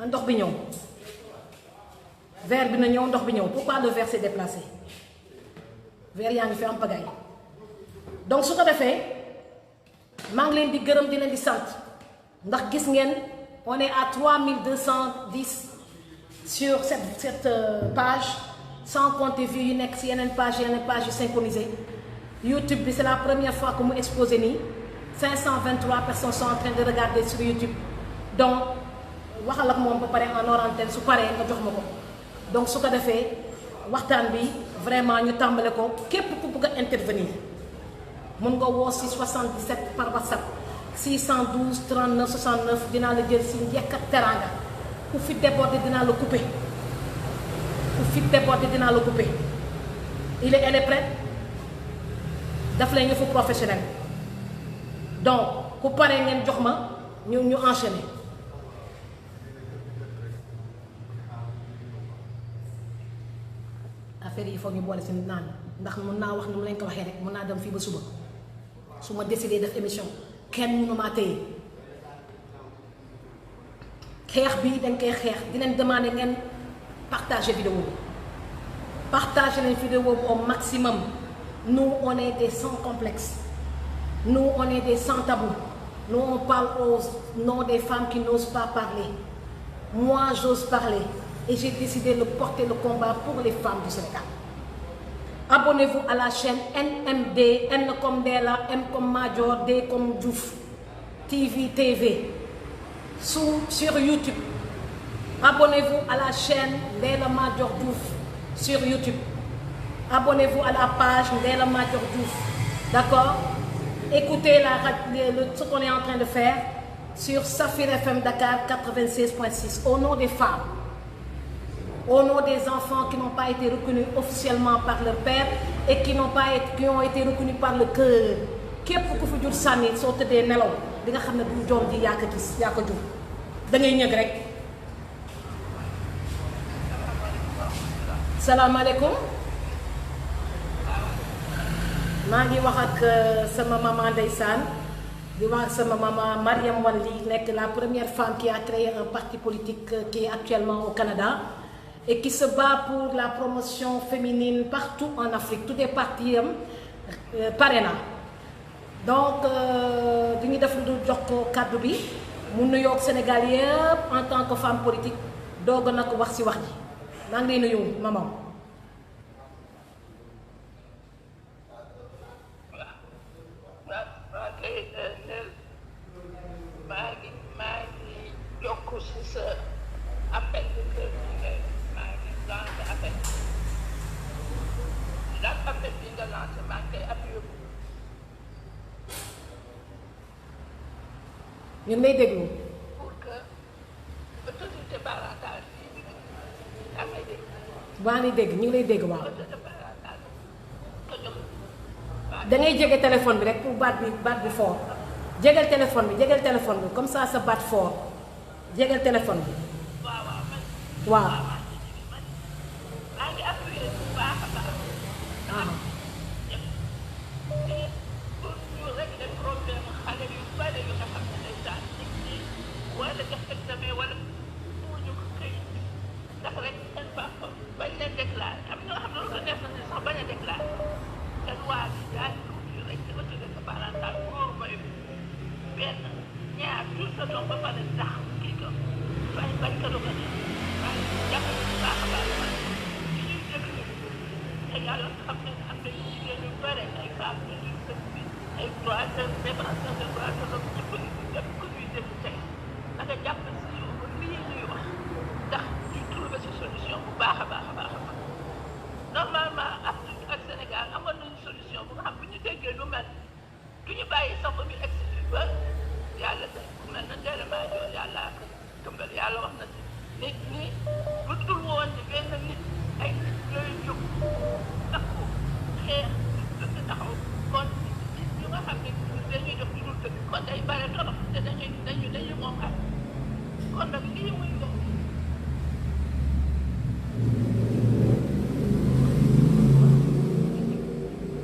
[SPEAKER 1] ndox bi ñëw verre bi na ñëw ndox bi ñëw pourquoi le verre s'est déplacé verre yaa ngi fi am pagaille donc su ko defee maa ngi leen di gërëm di leen di sant ndax gis ngeen on est à 3210 sur cette page sans compter vues yu nekk ci yeneen page yu synchronisées YouTube bi c'est la première fois que mu exposé nii 523 personnes sont en train de regarder sur YouTube donc waxal ak moom ba pare en hors antenne su paree nga jox ma ko donc su ko defee waxtaan bi vraiment ñu tàmbale ko képp ku bëgg a intervenir mën nga woo ci 77 par WhatsApp 612 39 69 dinaa la jël ci njëkk ak teraanga ku fi débordé dinaa la couper elle est prête daf lay nga fu professionnel donc ku paree ngeen jox ma ñu enchaîner affaire yi foog ñu boole ci naan ndax mën naa wax ni mu leen ko waxee rek mën naa dem fii ba suba su ma décidé def émission kenn mënu maa téye xeex bi dañ koy xeex di leen demander ngeen partager vidéo bi partager leen vidéo bi au maximum. Nous on est des sans complexe, nous on est des sans tabou, nous on parle au nom des femmes qui n'osent pas parler. Moi j'ose parler et j'ai décidé de porter le combat pour les femmes du Sénégal. Abonnez-vous à la chaîne NMD, N comme Ndella, M comme Madior, D comme Diouf TV sur YouTube. Abonnez-vous à la chaîne Ndella Madior Diouf sur YouTube. Abonnez-vous à la page Ndella Madior Diouf. D'accord? Écoutez ce qu'on est en train de faire sur Safir FM Dakar 96.6 au nom des femmes, au nom des enfants qui n'ont pas été reconnus officiellement par leur père et qui ont été reconnus par le cœur. képp ku fi jur sànni soo tëddee nelaw di nga xam ne du doom ji yaa ko gis yaa ko jur da ngay ñëg rek. salaamaaleykum maa ngi wax ak sama maman ndeysaan di wax ak sama maman Mariam Wane Ly nekk la première femme qui a créé un parti politique qui est actuellement au Canada et qui se bat pour la promotion féminine partout en Afrique tous les partis am pare na donc du ñu def lu dul jox ko kàddu bi mu nuyoog Sénégal yëpp en tant que femme politique doog na ko wax ci wax ji maa ngi lay nuyu maman.
[SPEAKER 2] maa ngi jokk ci sa appel bi maa ngi lancé appel bi nga lancé maa ngi koy appuyé.
[SPEAKER 1] ñu ngi lay déglu.
[SPEAKER 2] pour que autorité parentale bi yaa may dégg.
[SPEAKER 1] maa ngi dégg ñu ngi lay dégg waaw.
[SPEAKER 2] autorité parentale
[SPEAKER 1] da ngay jege téléphone bi rek pour baat bi fort jegeel téléphone bi comme ça sa baat fort jegeel téléphone bi. waaw.
[SPEAKER 2] maa ngi appuyé bu baax a baax. pour ñu régler problème xale yu bari yu nga xam ne ndeysaan nit ñi wala def examen wala mu ñu ko këy ndax rek seen papa bañ leen déclaré am na xam ne lu ko def na sax bañ a déclaré seen waa bi daal ñu rek ci autorité parentale góor mooy benn ñaar tout sa doom ba pare ndax kii ko bañ ko doog a def waaye jàppale bu baax a baax a ñuy déglu te yàlla xam ne am na jigéen yu bare ay femmes yu sëñ bi ay droiteurs défenseurs de droits de l'homme ñëpp ñëpp ku ñuy déglu tey da nga jàpp si lii ñuy wax ndax ñu trouvé si solution bu baax a baax a baax a baax normalement Afrique ak Sénégal amoon nañu solution bu nga xam bu ñu déggee lu mel du ñu bàyyi sax ba ñu egsi ba yàlla tey ku mel na Ndella Madior yàlla ak Tëmbal yàlla wax na si nit ñi bu dul woon ni benn nit ay nit yooyu jóg takku xeex dëgg taxaw kon nit ñu nga xam ne dañuy def lu dul dëgg kon day bare trop te dañuy moom kat kon nag lii muy dox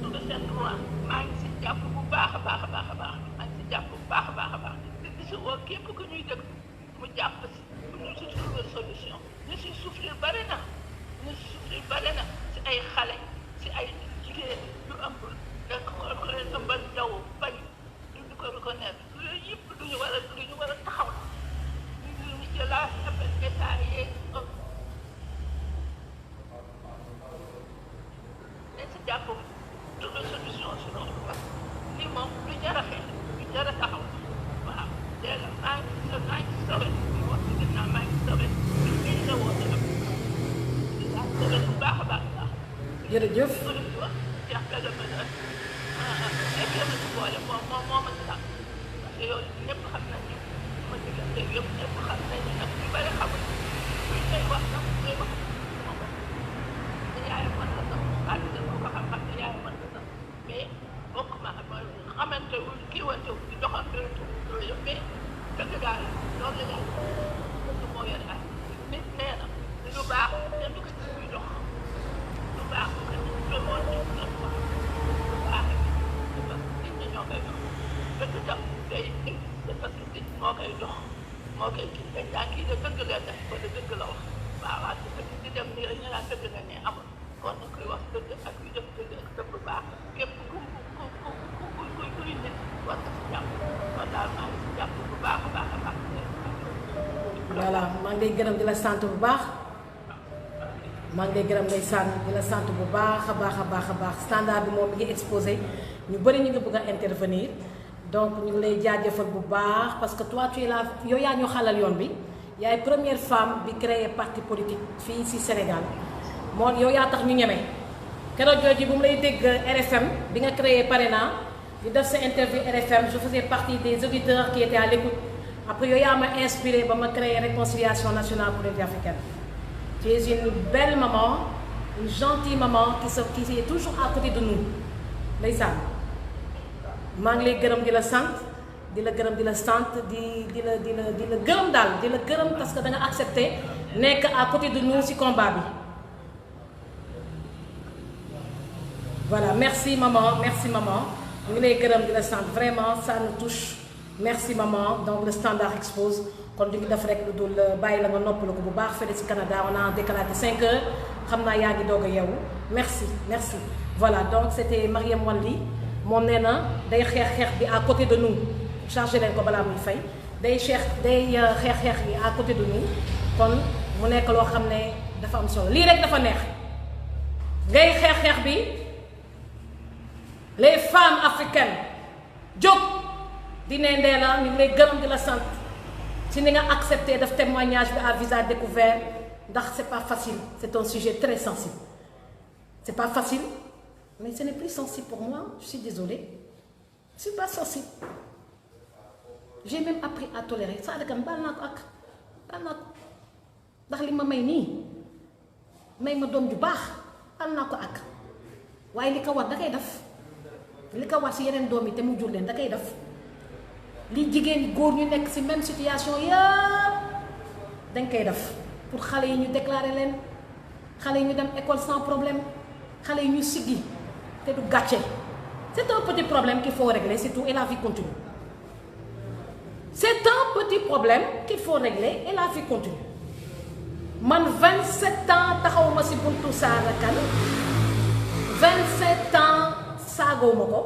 [SPEAKER 2] tout seen droit maa ngi si jàpp bu baax a baax a baax a baax maa ngi si jàpp bu baax a baax a baax te di si woo képp ku ñuy dëgg mu jàpp si ñu si trouver solution ñu si souffrir bare na si ay xale si ay jigéen yu ëmb nga ko leen ëmbal daw bañ du ko reconnaître yooyu yëpp lu ñu war a taxaw ñu jëlaat appel état yeeg dañ si jàpp trouver solution si loolu parce que lii moom lu jar a xeex lu jar a taxaw waaw dégg nga maa ngi sowe di wax ci ginnaaw maa ngi sowe lii la woote am sowe bu baax a baax a baax.
[SPEAKER 1] jërëjëf.
[SPEAKER 2] Cheikh Bello Mène nekkee ma si boole moo ma si tax parce que yow ñëpp xam nañ ne ma diggante yëpp ñëpp xam nañ ne nag ñu bëri xamul buñ koy wax sax ngay wax sama bopp te yaayam mën na sax xaalis ko xam ne yaayam mën na sax mais bokk ma xamante wuñ kii wante di doxante loolu yëpp mais dëgg daal loolu la dëgg moo yor ay nit nee na lu baax kenn du ko gis muy dox lu baax bu ko nit ñi moo ci lu baax nit ñi ñoo koy dox dëgg tam day existe parce que nit moo koy dox moo koy kii dañ daan kii de dëgg la def wala dëgg la wax waaw waaw di dem nii rek ñu naan dëgg nga ne amul kon na koy wax dëgg ak yu def dëgg ak dëgg lu baax képp kuy nit war nga si jàpp kon daal maa ngi si jàpp bu baax a baax a baax.
[SPEAKER 1] voilà maa ngi lay gërëm di la sant bu baax maa ngi lay gërëm ngay sant di la sant bu baax a baax a baax a baax standard bi moom mi ngi exposé ñu bëri ñu ngi bëgg a intervenir donc ñu ngi lay jaajëfal bu baax parce que toi tu es là yow yaa ñu xalal yoon bi yaay première femme bi créé parti politique fii si Sénégal moo yow yaa tax ñu ñeme keroog jooju bu mu lay dégg RFM bi nga créé Parena di def sa interview RFM je faisais partie des auditeurs qui étaient à l'écoute après yow yaa ma inspiré ba ma créé Réconciliation nationale pour les Vies africaines. Tu es une belle maman une gentille maman qui est toujours à côté de nous ndeysaan maa ngi lay gërëm di la sant di la gërëm di la sant di la gërëm daal di la gërëm parce que da nga accepté nekk à côté de nous ci combat bi. Voilà, merci maman ñu ngi lay gërëm di la sant vraiment ça nous touche merci maman. Donc le standard expose kon du ngi def rek lu dul bàyyi la nga noppalu ko bu baax fële ci Canada on a décalé 5 heures xam naa yaa ngi doog a yeewu merci. Voilà donc c'était Mariam Wanli moom nee na day xeex bi à côté de nous chargé leen ko balaa muy fay day xeex bi à côté de nous kon mu nekk loo xam ne dafa am solo lii rek dafa neex ngay xeex bi les femmes africaines jóg di ne ndee la ñu ngi lay gërëm di la sant ci ni nga accepté def témoignage bi à visage découvert ndax c'est pas facile c'est un sujet très sensible c'est pas facile mais ce n'est plus sensible pour moi je suis désolée je suis pas sensible j'ai même appris à tolérer ça dëggan baal naa ko ndax li ma may nii may ma doom ju baax baal naa ko ak waaye li ko war da koy def li ko war si yeneen doom yi te mu jur leen da koy def li jigéen góor ñu nekk si même situation yëpp dañ koy def pour xale yi ñu déclarer leen xale yi ñu dem école sans problème xale yi ñu siggi te du gàcce c'est un petit problème qu'il faut régler c'est tout et la vie continue c'est un petit problème qu'il faut régler et la vie continue man 27 ans taxawuma si buntu saaga kan 27 ans saagawuma ko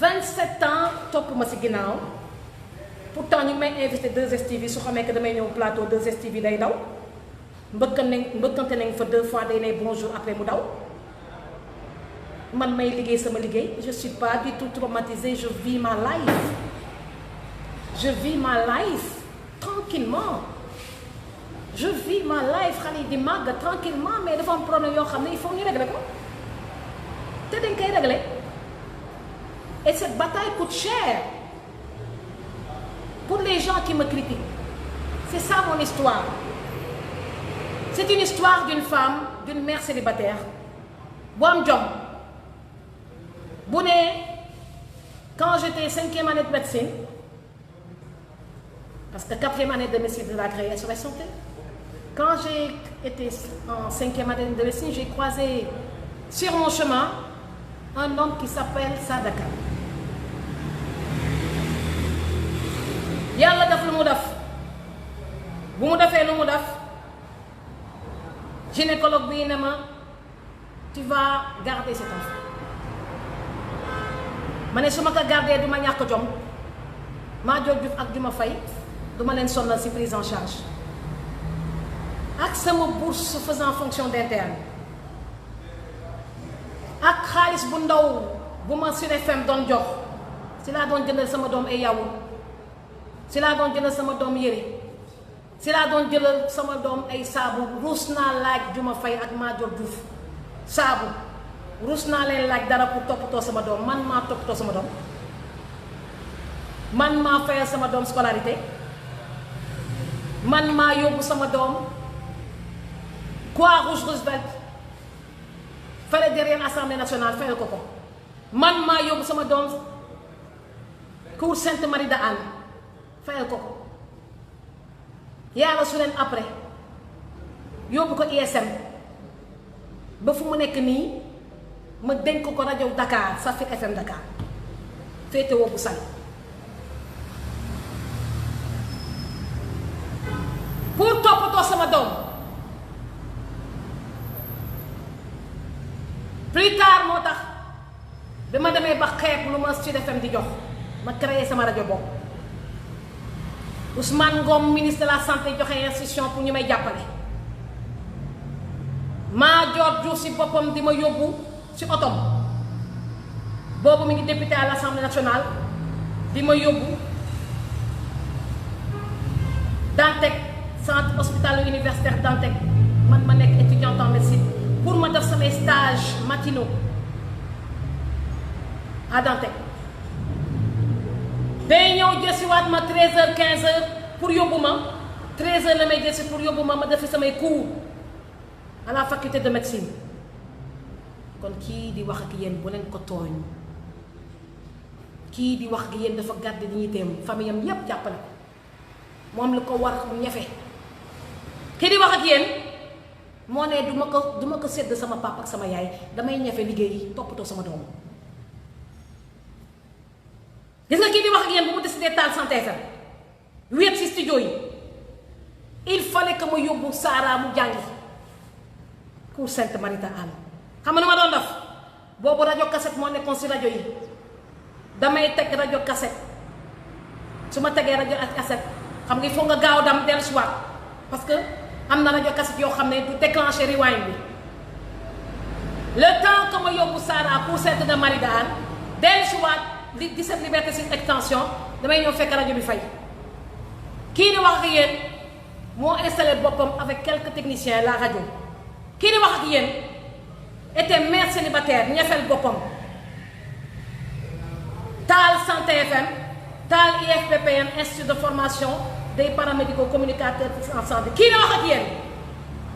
[SPEAKER 1] 27 ans topp ma si ginnaaw pourtant ñu may invité 2STV su xamee que damay ñëw plateau 2STV day daw mbëkkante nañ fa 2 fois day ne bonjour après mu daw man may liggéey sama liggéey je suis pas du tout traumatisée je vis ma life tranquillement je vis ma life xale yi di màgg tranquillement mais dafa am problème yoo xam ne il faut ñu régler ko te dañ koy régler et cette bataille coûte cher pour les gens qui me critiquent c'est ça mon histoire c'est une histoire d'une femme d'une mère célibataire bu am jom bu ne quand j'étais 5e année de médecine parce que 4e année de médecine de la créée sur la santé quand j'ai été en 5e année de médecine j'ai croisé sur mon chemin un homme qui s'appelle Sadaka yàlla def lu mu def bu mu defee lu mu def gynécologue bi ne ma tu vas garder cet enfant ma ne su ma ko garder du ma ñàkk jom maa jot Diouf ak Juma Faye du ma leen sonnal si prise en charge ak sama bourse faisant fonction d'interne ak xaalis bu ndaw bu ma Sud FM doon jox si laa doon jëndal sama doom ay yawut si laa doon jëndal sama doom yére si laa doon jëlal sama doom ay saabu ruus naa laaj Juma Faye ak maa jot Diouf saabu ruus naa leen laaj dara pour toppatoo sama doom man maa toppatoo sama doom man maa fayal sama doom scolarité man maa yóbbu sama doom Croix-Rouge Roosevelt fële derrière Assemblée nationale fayal ko ko man maa yóbbu sama doom cour Sainte Marie de Anne fayal ko ko yàlla su leen après yóbbu ko ISM ba fu mu nekk nii ma dénk ko rajo Dakar Safir FM Dakar féetewoo bu sali pour toppatoo sama doom plus tard moo tax bi ma demee ba xeeb lu ma Sud FM di jox ma créé sama rajo bopp Ousmane Ngom ministre de la santé joxe instruction pour ñu may jàppale maa jot Diouf si boppam di ma yóbbu si otom boobu mi ngi député à l'Assemblée nationale di ma yóbbu Dantec centre hospitalo universitaire Dantec man ma nekk étudiante en médecine pour ma def samay stage matinaux à Dantec day ñëw jësiwaat ma 13h 15h pour yóbbu ma 13h la may jësi pour yóbbu ma defi samay cours à la faculté de médecine kon kii di wax ak yéen bu leen ko tooñ kii di wax gi yéen dafa gàdde dignitéem famille am yépp jàppale ko moom lu ko war mu ñefe. kii di wax ak yéen moo ne du ma ko sédd sama papa ak sama yaay damay ñefe liggéey toppatoo sama doom. gis nga kii di wax ak yéen bu mu décidé taal Santé FM wéet si studio yi il fallait que ma yóbbu Sara mu jàngi cours Sainte Marita Anne. xam nga nu ma doon def boobu rajo cassette moo nekkoon si rajo yi damay teg rajo cassette su ma tegee rajo ak cassette xam nga il faut nga gaaw dam dellu si waat parce que am na rajo cassette yoo xam ne du déclencher rewind bi le temps que ma yóbbu Sara cours Sainte de Marita Anne dellu si waat li 17 Liberté 6 extension damay ñëw fekk rajo bi fay. kii di wax ak yéen moo installé boppam avec quelques techniciens la rajo kii di wax ak yéen était mère célibataire ñefel boppam taal Santé FM taal IFPPN institut de formation des paramédicaux communicateurs en santé. kii di wax ak yéen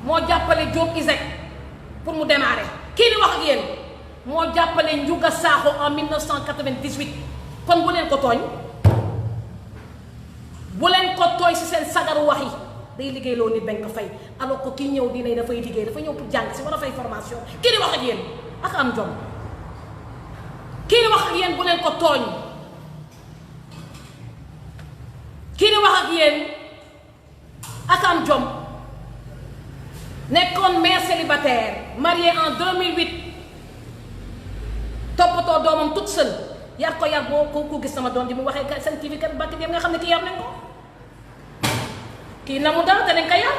[SPEAKER 1] moo jàppale Diop Isaac pour mu démarrer. kii di wax ak yéen moo jàppale Ndiouga Sakho en 1998 kon bu leen ko tooñ bu leen ko tooy si seen sagaru wax yi day liggéey loo nit bañ ko fay alors que kii ñëw dina dafay liggéey dafa ñëw pour jàng si war a fay formation. kii di wax ak yéen ak am jom kii di wax ak yéen bu leen ko tooñ kii di wax ak yéen ak am jom nekkoon mère célibataire mariée en 2008 toppatoo doomam toute seule yar ko yar boo ko gis sama doom di mu waxee seen TV kat bàkk dem nga xam ne kii yar nañ ko kii na mu dara te dañ ko yar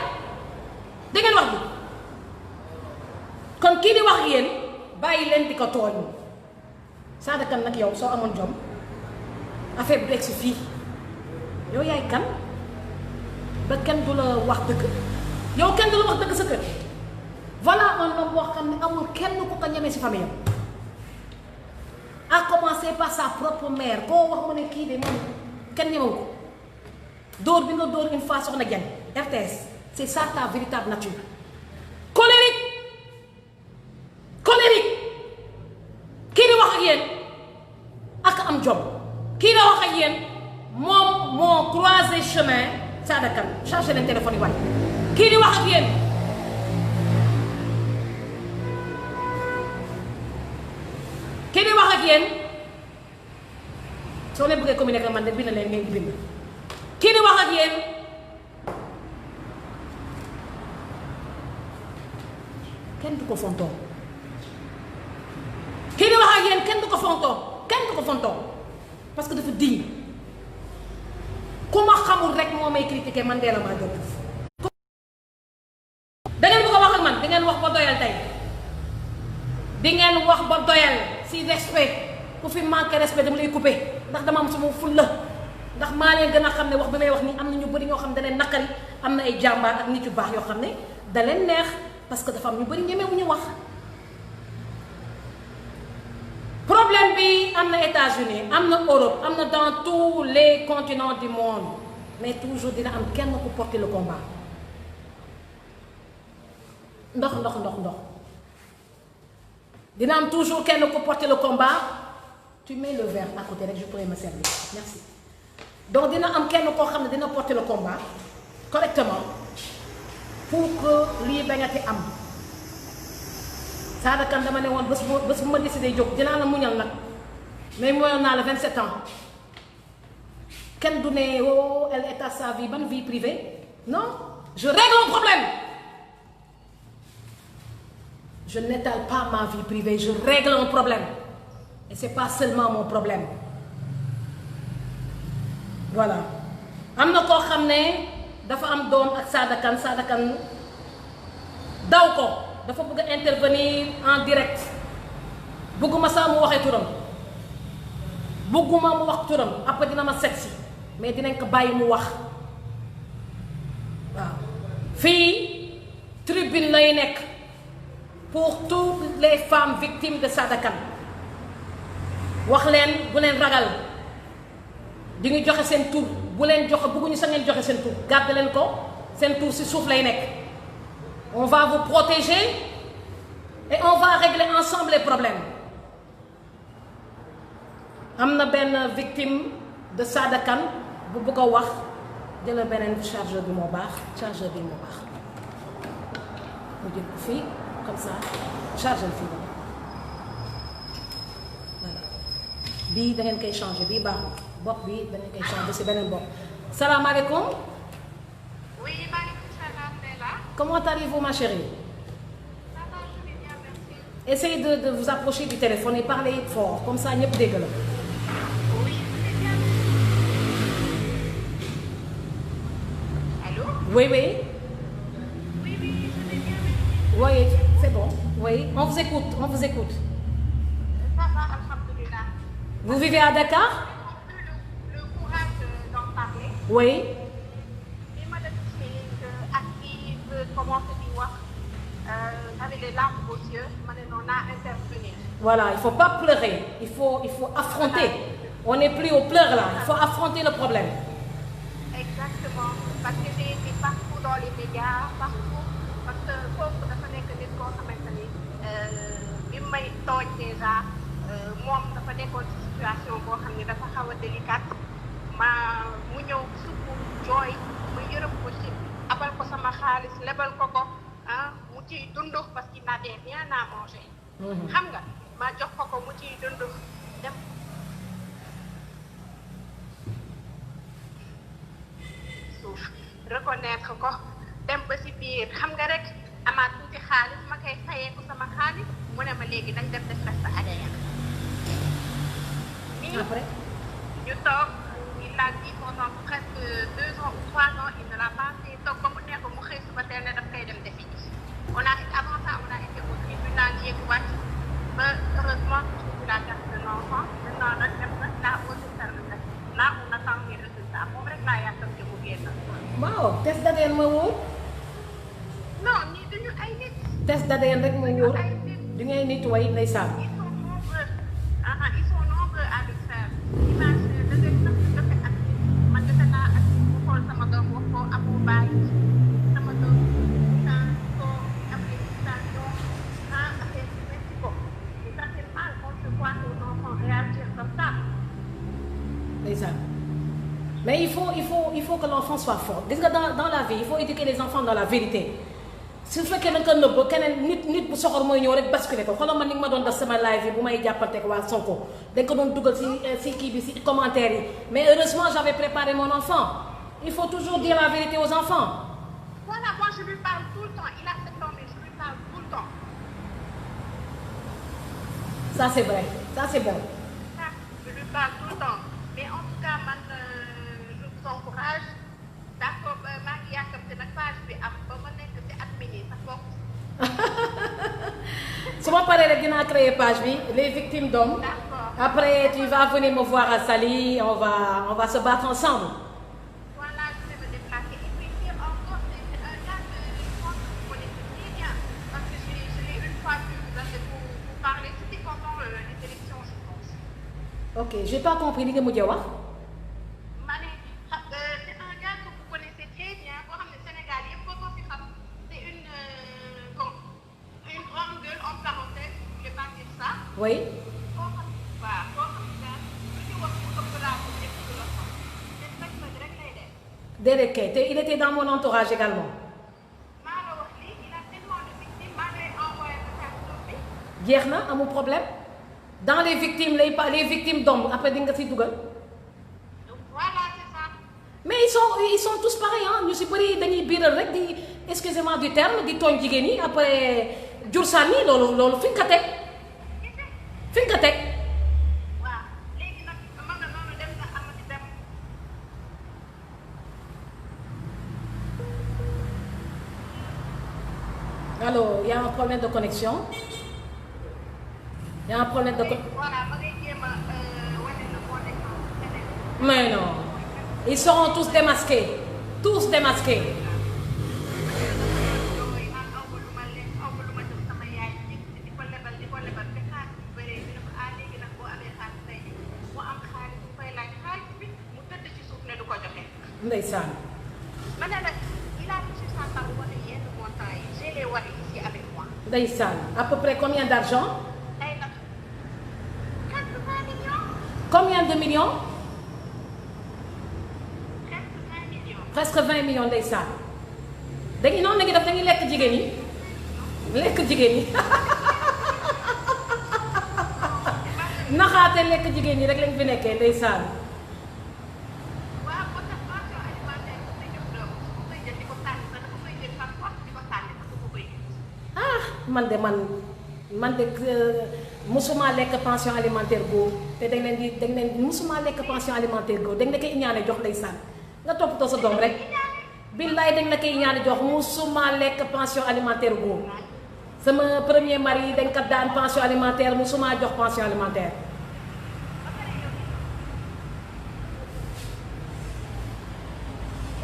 [SPEAKER 1] da ngeen wax bi kon kii di wax ak yéen bàyyi leen di ko tooñ Sada Kane nag yow soo amoon jom affaire bi du egsi fii yow yaay kan ba kenn du la wax dëgg yow kenn du la wax dëgg sa kër voilà un homme boo xam ne amul kenn ku ko ñemee si famille am a commencé par sa propre mère koo wax mu ne kii de moom kenn ñemewu ko dóor bi nga dóor une fois soxna Diagne RTS c'est ça ta véritable nature colérique kii di wax ak yéen ak am jom kii di wax ak yéen moom moo croisé chemin Sada Kane chargé leen téléphone yi waay kii di wax ak yéen kii di wax ak yéen soo leen bëggee communiquer man de bind leen ngeen di bind kii di wax ak yéen kenn du ko fontoo kii di wax ak yéen kenn du ko fontoo parce que dafa diñ ku ma xamul rek moo may critiquer man dee la maa jot da ngeen bëgg a wax ak man di ngeen wax ba doyal tey di ngeen wax ba doyal si respect ku fi manqué respect dama lay coupé ndax dama am sama fulla ndax maa leen gën a xam ne wax bi may wax nii am na ñu bëri ñoo xam ne da leen naqari am na ay jàmbaar ak nit yu baax yoo xam ne da leen neex parce que dafa am ñu bëri ñemewu ñu wax. problème bi am na États-Unis am na Europe am na dans tous les continents du monde mais toujours dina am kenn ku porter le combat ndox dina am toujours kenn ku porter le combat tu mets le verre à côté rek je pourrais me servir merci donc dina am kenn koo xam ne dina porter le combat correctement pour que lii bañati am. Sada Kane dama ne woon bés bu ma décidé jóg dinaa la muñal nag mais muñal naa la 27 ans kenn du ne oh elle est à sa vie ban vie privée non je règle un problème je n'étale pas ma vie privée je règle un problème et c'est pas seulement mon problème voilà am na koo xam ne dafa am doom ak Sada Kane daw ko dafa bëgg a intervenir en direct bëgguma saa mu waxee turam bëgguma mu wax turam après dina ma seet si mais dinañ ko bàyyi mu wax waaw fii tribune lay nekk pour toutes les femmes victimes de Sada Kane wax leen bu leen ragal di ngi joxe seen tur bu leen joxe bëgguñu sa ngeen joxe seen tur gàdd leen ko seen tur si suuf lay nekk. On va vous protéger et on va régler ensemble les problèmes am na benn victime de Sadakan bu bëgg a wax jëla beneen chargeur bi moo baax chargeur bi moo baax mu jël ko fii comme ça chargeur fii ba voilà bii da ngeen koy changer bii baaxul bopp bi da ngeen koy changer si beneen bopp. salaamaaleykum.
[SPEAKER 2] Oui, maaleykum salaam Bella.
[SPEAKER 1] Comment allez-vous ma chérie?
[SPEAKER 2] Ça va, je vais bien, merci.
[SPEAKER 1] Essayez de vous approcher du téléphone et parler fort comme ça ñëpp dégg la.
[SPEAKER 2] Oui, je vais bien. Allô?
[SPEAKER 1] Oui, oui.
[SPEAKER 2] Oui, oui, je vais bien, merci.
[SPEAKER 1] Oui, c'est bon. Oui, on vous écoute, on vous écoute.
[SPEAKER 2] Ça va, alhamdoulilah.
[SPEAKER 1] Vous vivez à Dakar?
[SPEAKER 2] Le courage d'en parler.
[SPEAKER 1] Oui.
[SPEAKER 2] Li ma def ci active commencé di wax avec les larmes aux yeux ma ne noonu naa intervenir.
[SPEAKER 1] Voilà, il faut pas pleurer, il faut affronter. On n'est plus au pleurs là, il faut affronter le problème.
[SPEAKER 2] Exactement, parce que j'ai été partout dans les médias, partout, parce que foofu dafa nekk nit koo xamante ni bi may tooj déjà moom dafa nekkoon ci situation boo xam ne dafa xaw a délicate mu ñëw sukk jooy mu yërëm ko ci abal ko sama xaalis lebal ko mu ciy dund parce qu'il n'avait rien à manger. xam nga ma jox ko mu ciy dund dem suuf reconnaître ko dem ba si biir xam nga rek amaat tuuti xaalis ma koy fayee ko sama xaalis mu ne ma léegi dañ def test ADN.
[SPEAKER 1] Après?
[SPEAKER 2] ñu toog il a dit pendant presque 2 ans ou 3 ans il ne l'a pas fait toog ba mu nekk mu xëy suba teel ne daf koy dem defi ji. Avant ça on a été au tribunal yéeg wàcc ba heureusement il a gardé de l'enfant maintenant nag dem na la haute service là on attend les résultats moom rek laa yàttal ci mu génn.
[SPEAKER 1] waaw test d'ADN ma wóor.
[SPEAKER 2] non ñii duñu ay nit.
[SPEAKER 1] test d'ADN rek ma wóor du ngay nit way ndeysaan.
[SPEAKER 2] Ils sont nombreux à le faire. Imagine da ngay sax dafa ak man defe naa ak mu xool sama doom wax ko amoo bàyyi sama doom ko application affaire bi métti ko et ça fait mal quand tu vois ton enfant réagir comme ça.
[SPEAKER 1] Ndeysaan. Mais il faut que l'enfant soit fort. Gis nga dans la vie il faut éduquer les enfants dans la vérité. su fekkee da nga ko nëbb keneen nit bu soxor mooy ñëw rek basculer ko xoolal man ni nga ma doon def sama live yi bu may jàppanteeg waa Sonko dañ ko doon dugal si kii bi si commentaire yi mais heureusement j'avais préparé mon enfant il faut toujours dire la vérité aux enfants.
[SPEAKER 2] Voilà, moi je lui parle tout le temps il a 7 ans mais je lui parle tout le temps.
[SPEAKER 1] Ça c'est vrai, ça c'est bon.
[SPEAKER 2] Ça, je lui parle tout le temps mais en tout cas man je vous encourage d'accord maa ngi yàkkamte nag page bi am ba ma nekk ci admin yi sax bokk.
[SPEAKER 1] su ma paree rek dinaa créer page bi les victimes d'hommes. Après tu vas venir me voir à Saly on va se battre ensemble.
[SPEAKER 2] Voilà, je vais me déplacer et puis dire encore c'est un gars que je pense que vous connaissez très bien parce que je l'ai une fois vu vous parler c'était pendant les élections je pense.
[SPEAKER 1] Ok, j'ai pas compris li nga mujjee wax. Oui. Déedéet kay te il était dans mon entourage également. jeex na amul problème dans les victimes les victimes d'hommes après di nga si dugal.
[SPEAKER 2] Voilà, c'est ça.
[SPEAKER 1] mais ils sont tous pareils ah ñu si bëri dañuy biiral rek di excusez-moi du terme di tooñ jigéen ñi après jur sànni loolu fi nga ko teg. fi nga teg.
[SPEAKER 2] waaw léegi nag mën na noonu dem na amati dem.
[SPEAKER 1] Allô, il y a un problème de connexion. Il y a un problème de connexion.
[SPEAKER 2] Voilà, ma ngay jéem a wane na moo nekk feneen.
[SPEAKER 1] Mais non, ils seront tous démasqués, tous démasqués. Ndeysaan.
[SPEAKER 2] Ma ne la il a reçu ça par wala yenn montant yi j'ai les wari ici avec moi.
[SPEAKER 1] Ndeysaan. À peu près combien d'argent?
[SPEAKER 2] Ay nag 80 millions.
[SPEAKER 1] Combien de millions?
[SPEAKER 2] Presque 20 millions.
[SPEAKER 1] Presque 20 millions ndeysaan. dañuy noonu la ñuy def dañuy lekk jigéen ñi lekk jigéen ñi naxaate lekk jigéen ñi rek lañ fi nekkee ndeysaan.
[SPEAKER 2] waaw moo tax pension alimentaire bu koy jox doom bu koy jël di ko sànni sax dafa koy jël par force di ko sànni sax du ko koy gis.
[SPEAKER 1] ah man de musuma lekk pension alimentaire góor te dañ leen musuma lekk pension alimentaire góor dañ la koy ñaane jox ndeysaan nga toppatoo sa doom rek. billaay dañ la koy ñaan jox musuma lekk pension alimentaire góor sama premier mari dañ ko daan pension alimentaire musuma jox pension alimentaire.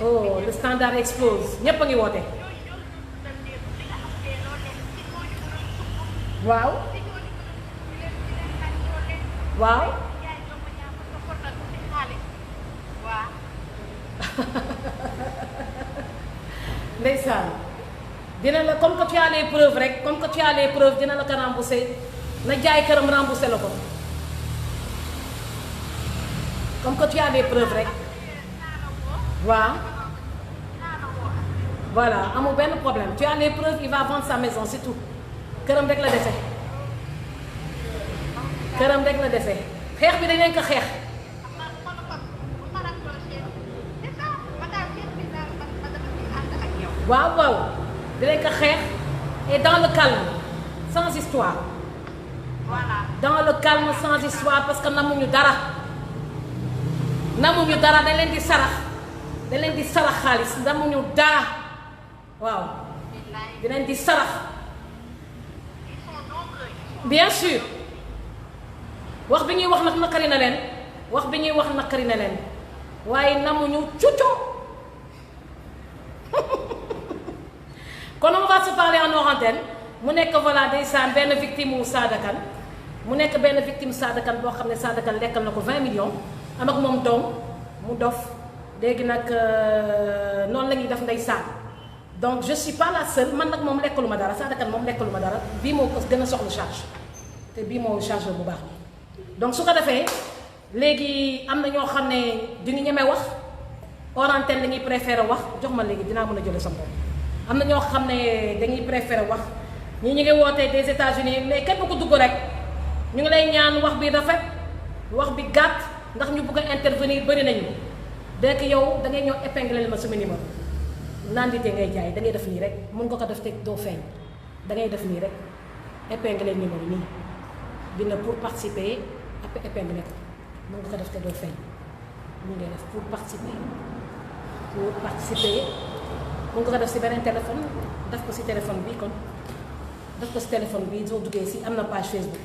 [SPEAKER 1] oh le standard explose ñépp a ngi woote. waaw. waaw. ndeysaan dina la comme que tu as les preuves rek comme que tu as les preuves dina la ko rembourser na jaay këram rembourser la ko comme que tu as les preuves rek waaw voilà amul benn problème tu as les preuves il va vendre sa maison c'est tout këram rek la dese këram rek la dese xeex bi dañ leen ko xeex. waaw waaw dinañ ko xeex et dans le calme sans histoire.
[SPEAKER 2] voilà
[SPEAKER 1] dans le calme sans histoire parce que namuñu dara dañ leen di sarax xaalis namuñu dara waaw dinañ di sarax bien sûr wax bi ñuy wax nag nakari na leen waaye namuñu cucco. kon on va se parler en hors antenne mu nekk voilà ndeysaan benn victime wu Sada Kane mu nekk benn victime Sada Kane boo xam ne Sada Kane lekkal na ko 20 millions am ak moom doom mu dof léegi nag noonu la ñuy def ndeysaan donc je suis pas la seule man nag moom lekkalu ma dara Sada Kane moom lekkalu ma dara bii moo ko gën a soxla charge te bii moo charge bu baax bi donc su ko defee léegi am na ñoo xam ne duñu ñemee wax hors antenne dañuy préférer wax jox ma léegi dinaa mën a jëlee sa bopp. am na ñoo xam ne dañuy préférer wax ñii ñu ngi wootee des États-Unis mais képp ku dugg rek ñu ngi lay ñaan wax bi rafet wax bi gàtt ndax ñu bëgg a intervenir bëri nañu dès yow da ngay ñëw épingler ma sama numéro nandite ngay jaay da ngay def nii rek mun nga ko def te doo feeñ da ngay def nii rek épingler numéro nii bind pour participer après épingler ko mun nga ko def te doo feeñ ñu ngay def pour participer mun nga ko def si beneen téléphone def ko si téléphone bi kon def ko si téléphone bi soo duggee si am na page Facebook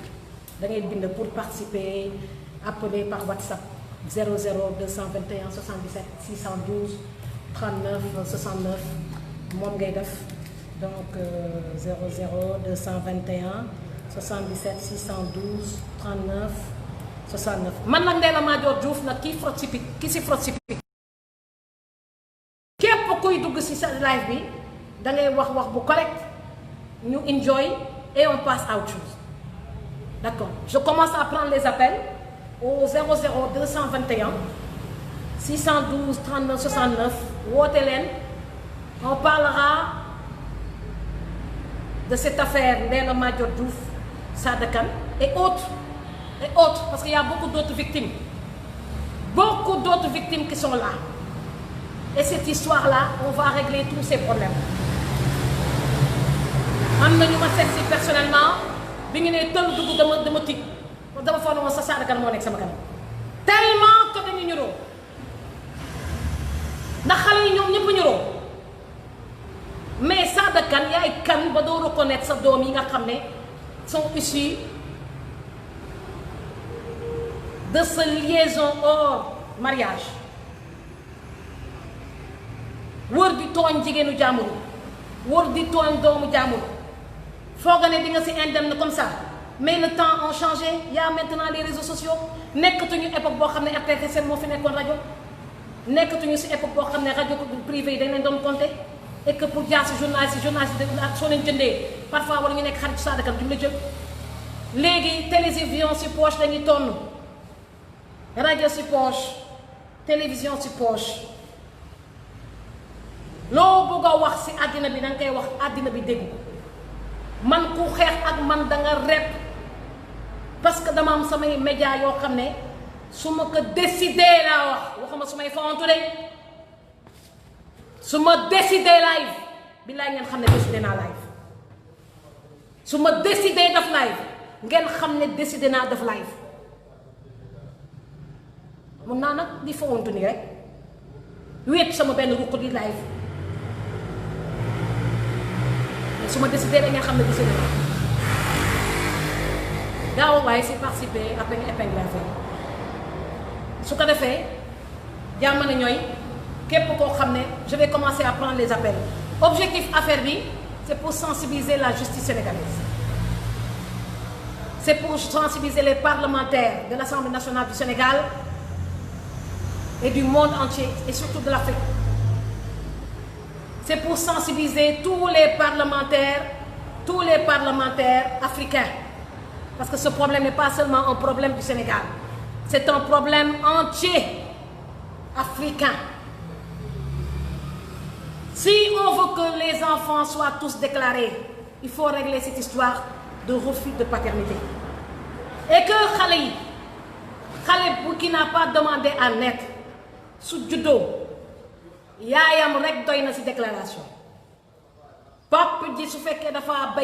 [SPEAKER 1] da ngay bind pour participer appeler par WhatsApp 00 221 77 612 39 69 moom ngay def donc 00 221 77 612 39 69 man nag Ndella Madior Diouf nag kii si frot si pic képp kuy dugg si sa live bi da ngay wax bu correct ñu enjoy et on passe à autre chose d'accord je commence à prendre les appels au 00 221 612 39 69 woote leen on parlera de cette affaire Ndella Madior Diouf Sada Kane et autres parce qu'il y a beaucoup d'autres victimes qui sont là et cette histoire-là on va régler tous ces problèmes am na ñu ma seet si personnellement bi ngi ne tëll dugg dama tiit dama foog ne woon sa Sada Kane moo nekk sama kanam tellement que dañu ñuroo ndax xale yi ñoom ñëpp ñuroo mais Sada Kane yaay kan ba doo reconnaître sa doom yi nga xam ne sont issus de ce liaison hors mariage wër di tooñ jigéenu jàmbur wër di tooñ doomu jàmbur fooga ne di nga si indemne comme ça mais le temps a changé y a maintenant les réseaux sociaux nekkatuñu époque boo xam ne RTS moo fi nekkoon rajo nekkatuñu si époque boo xam ne rajo privé yi dañ leen doon compter et que pour jaar si journaliste soo leen jëndee parfois wala ñu nekk xarit Sada Kane duñu la jël léegi télévision si poche dañuy tonn rajo ci poche télévision ci poche loo bëgg a wax ci àddina bi danga koy wax àddina bi dégg ko man ku xeex ak man da nga rep parce que dama am samay média yoo xam ne su ma ko décidé laa wax waxuma su may fontu de su ma décidé live billaay ngeen xam ne décidé naa live su ma décidé def live ngeen xam ne décidé naa def live mun naa nag di fontu nii rek wéet sama benn ruq di live su ma décidé da ngeen xam ne décidé naa daaw waaye si participer après nga épingle affaire su ko defee jàmm na ñooy képp koo xam ne je vais commencer à prendre les appels objectif affaire bi c'est pour sensibiliser la justice sénégalaise c'est pour sensibiliser les parlementaires de l'Assemblée nationale du Sénégal et du monde entier et surtout de l'Afrique. C'est pour sensibiliser tous les parlementaires africains. Parce que ce problème n'est pas seulement un problème du Sénégal. C'est un problème entier africain. Si on veut que les enfants soient tous déclarés, il faut régler cette histoire de refus de paternité. Et que xale qui n'a pas demandé à naître, su juddoo yaayam rek doy na ci déclaration papa ji su fekkee dafa bay